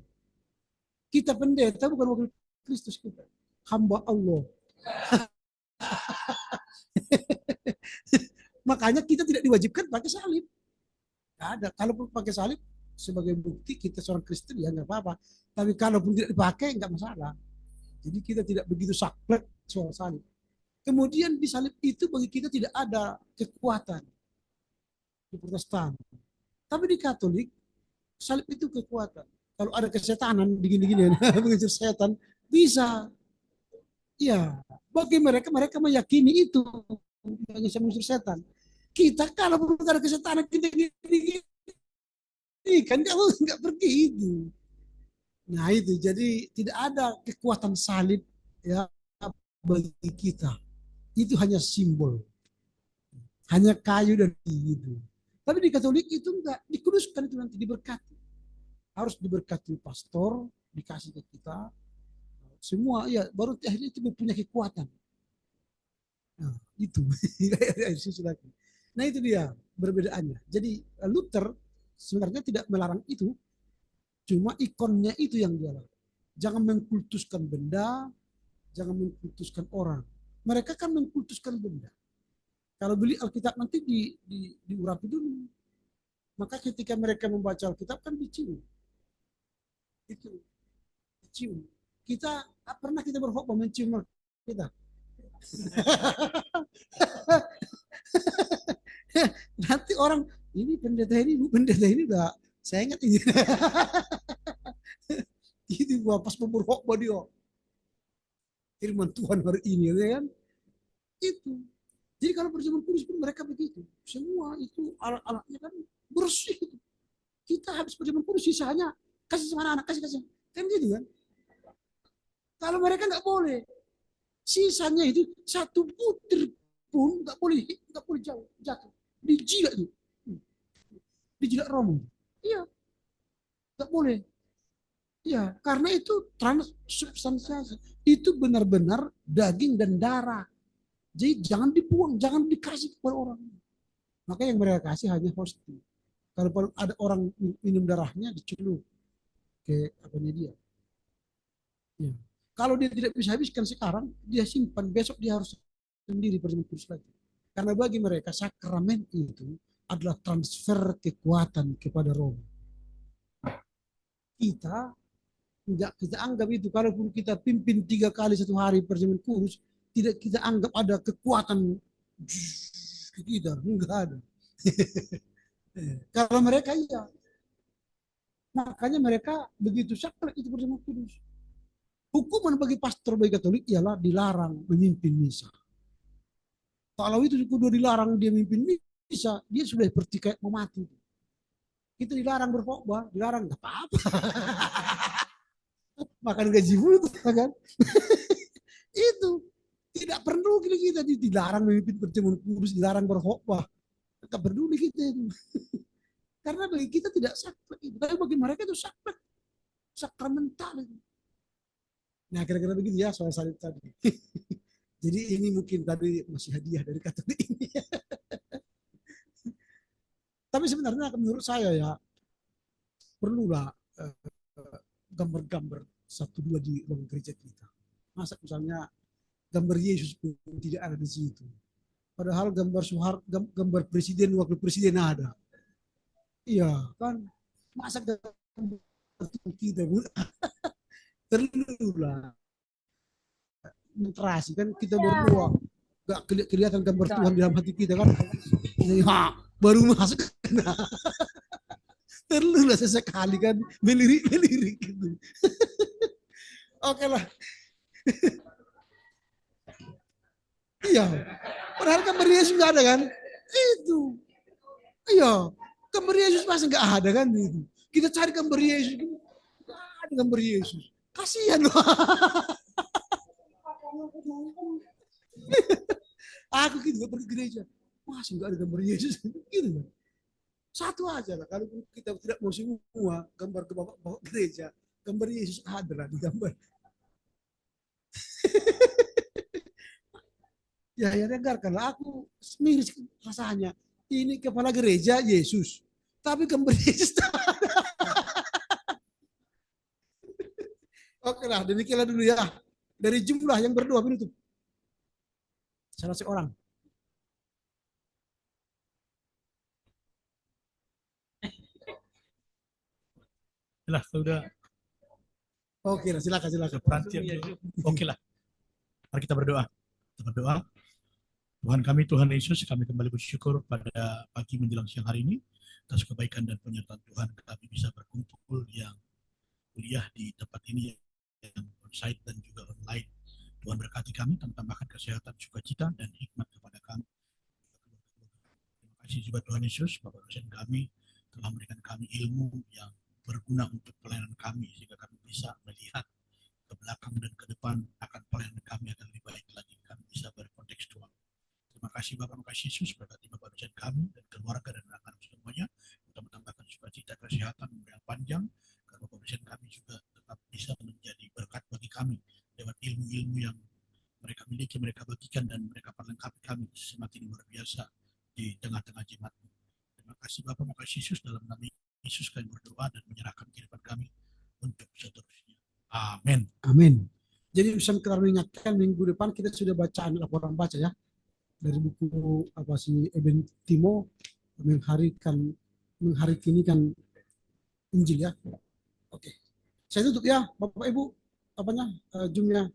Kita pendeta bukan wakil Kristus kita. Hamba Allah. Makanya kita tidak diwajibkan pakai salib. Tidak ada. Kalaupun pakai salib sebagai bukti kita seorang Kristen ya nggak apa-apa. Tapi kalaupun tidak dipakai nggak masalah. Jadi kita tidak begitu saklek soal salib. Kemudian di salib itu bagi kita tidak ada kekuatan di Protestan. Tapi di Katolik salib itu kekuatan. Kalau ada kesetanan begini-gini mengejar setan bisa. Ya, bagi mereka meyakini itu yang bisa mengusir setan. Kita kalau belum ada kesetanan kita gini kan nggak pergi itu. Nah itu jadi tidak ada kekuatan salib ya bagi kita. Itu hanya simbol, hanya kayu dan gitu. Tapi di Katolik itu enggak dikuduskan, itu nanti diberkati. Harus diberkati pastor, dikasih ke kita semua ya baru akhirnya itu punya kekuatan. Nah, itu. Nah, itu dia perbedaannya. Jadi Luther sebenarnya tidak melarang itu, cuma ikonnya itu yang dia larang. Jangan mengkultuskan benda, jangan mengkultuskan orang. Mereka kan mengkultuskan benda. Kalau beli Alkitab nanti diurapi dulu. Maka ketika mereka membaca Alkitab kan dicium. Itu dicium. Pernah kita berkhotbah mencium kita. Nanti orang ini pendeta ini udah saya ingat ini. Itu gua pas berkhotbah dia. Firman Tuhan hari ini ya kan. Itu. Jadi kalau perjamuan kudus pun mereka begitu. Semua itu alat-alatnya kan bersih. Kita habis perjamuan kudus sisanya kasih sama anak-anak, kasih. Kan gitu kan. Kalau mereka nggak boleh. Sisanya itu satu butir pun nggak boleh jatuh. Dijilat tuh. Dijilat romo. Iya. Nggak boleh. Ya, karena itu transubstansiasi. Itu benar-benar daging dan darah. Jadi jangan dibuang, jangan dikasih kepada orang. Maka yang mereka kasih hanya hosti. Kalau ada orang minum darahnya dicelup ke apanya dia. Ya. Kalau dia tidak bisa habiskan sekarang, dia simpan, besok dia harus sendiri perjamuan kudus lagi. Karena bagi mereka sakramen itu adalah transfer kekuatan kepada roh. Kita anggap itu, kalaupun kita pimpin 3 kali 1 hari perjamuan kudus, tidak kita anggap ada kekuatan kita, enggak ada. Kalau mereka iya. Makanya mereka begitu sakral itu perjamuan kudus. Hukuman bagi pastor bagi Katolik ialah dilarang memimpin misa. Kalau itu kedua dilarang dia memimpin misa, dia sudah seperti kayak mau mati. Kita dilarang berkhotbah, dilarang enggak apa-apa. Makan gaji mulut kan. Itu tidak perlu kita dilarang memimpin perjamuan kudus, dilarang berkhotbah. Tidak peduli kita itu. Karena bagi kita tidak sakral itu. Tapi bagi mereka itu sakral. Sakramental itu. Nah, kira-kira begitu ya soal salib tadi. Jadi ini mungkin tadi masih hadiah dari Katolik ini. Tapi sebenarnya menurut saya ya perlulah gambar-gambar 1-2 di ruang gereja kita. Masa misalnya gambar Yesus pun tidak ada di situ. Padahal gambar presiden, wakil presiden ada. Iya kan, masa gambar kita pun perlulah literasi kan kita berdua gak kelihatan gambar Tuhan di dalam hati kita kan. Baru masuk. Perlulah sesekali kan melirik gitu. Oke lah. Iya. Padahal gambar Yesus nggak ada kan? Itu. Iya. Gambar Yesus pasti nggak ada kan? Itu. Kita cari gambar Yesus. Nggak ada gambar Yesus. Kasihan loh. Aku gitu pergi gereja. Masih nggak ada gambar Yesus. Gitu kan? Satu aja lah. Kalau kita tidak mau semua gambar ke bapak gereja, gambar Yesus ada lah di gambar. Ya dengarkanlah, aku miris rasanya. Ini kepala gereja Yesus, tapi gambar Yesus tak ada. Oke lah, demikianlah dulu ya. Dari jumlah yang berdoa penutup. Salah seorang. Lah, sudah. Oke lah, silakan. Oke lah. Mari kita berdoa. Tuhan kami, Tuhan Yesus, kami kembali bersyukur pada pagi menjelang siang hari ini atas kebaikan dan penyertaan Tuhan kami bisa berkumpul yang kuliah di tempat ini yang onsite dan juga online. Tuhan berkati kami, tambahkan kesehatan, sukacita dan hikmat kepada kami. Terima kasih juga Tuhan Yesus, Bapak dosen kami telah memberikan kami ilmu yang berguna untuk pelayanan kami sehingga kami bisa melihat ke belakang dan ke depan akan pelayanan kami akan lebih baik lagi, kami bisa berkontekstual. Terima kasih Bapak, terima kasih Yesus, berkati Bapak dosen kami dan keluarga dan anak-anak semuanya, untuk menambahkan sukacita, kesehatan, umur yang panjang, karena Bapak dosen kami juga tetap bisa menjadi berkat bagi kami miliki mereka bagikan dan mereka perlengkapi kami semakin luar biasa di tengah-tengah jemaat. Terima kasih Bapak, terima kasih Yesus, dalam nama Yesus kami berdoa dan menyerahkan kehidupan kami untuk seterusnya. Amin. Amin. Jadi bisa kita mengingatkan minggu depan kita sudah bacaan laporan baca ya dari buku apa si Eben Timo mengharikinikan Injil ya. Oke. Saya tutup ya Bapak Ibu apanya Zoom-nya.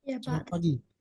Ya, Selamat Pak. pagi.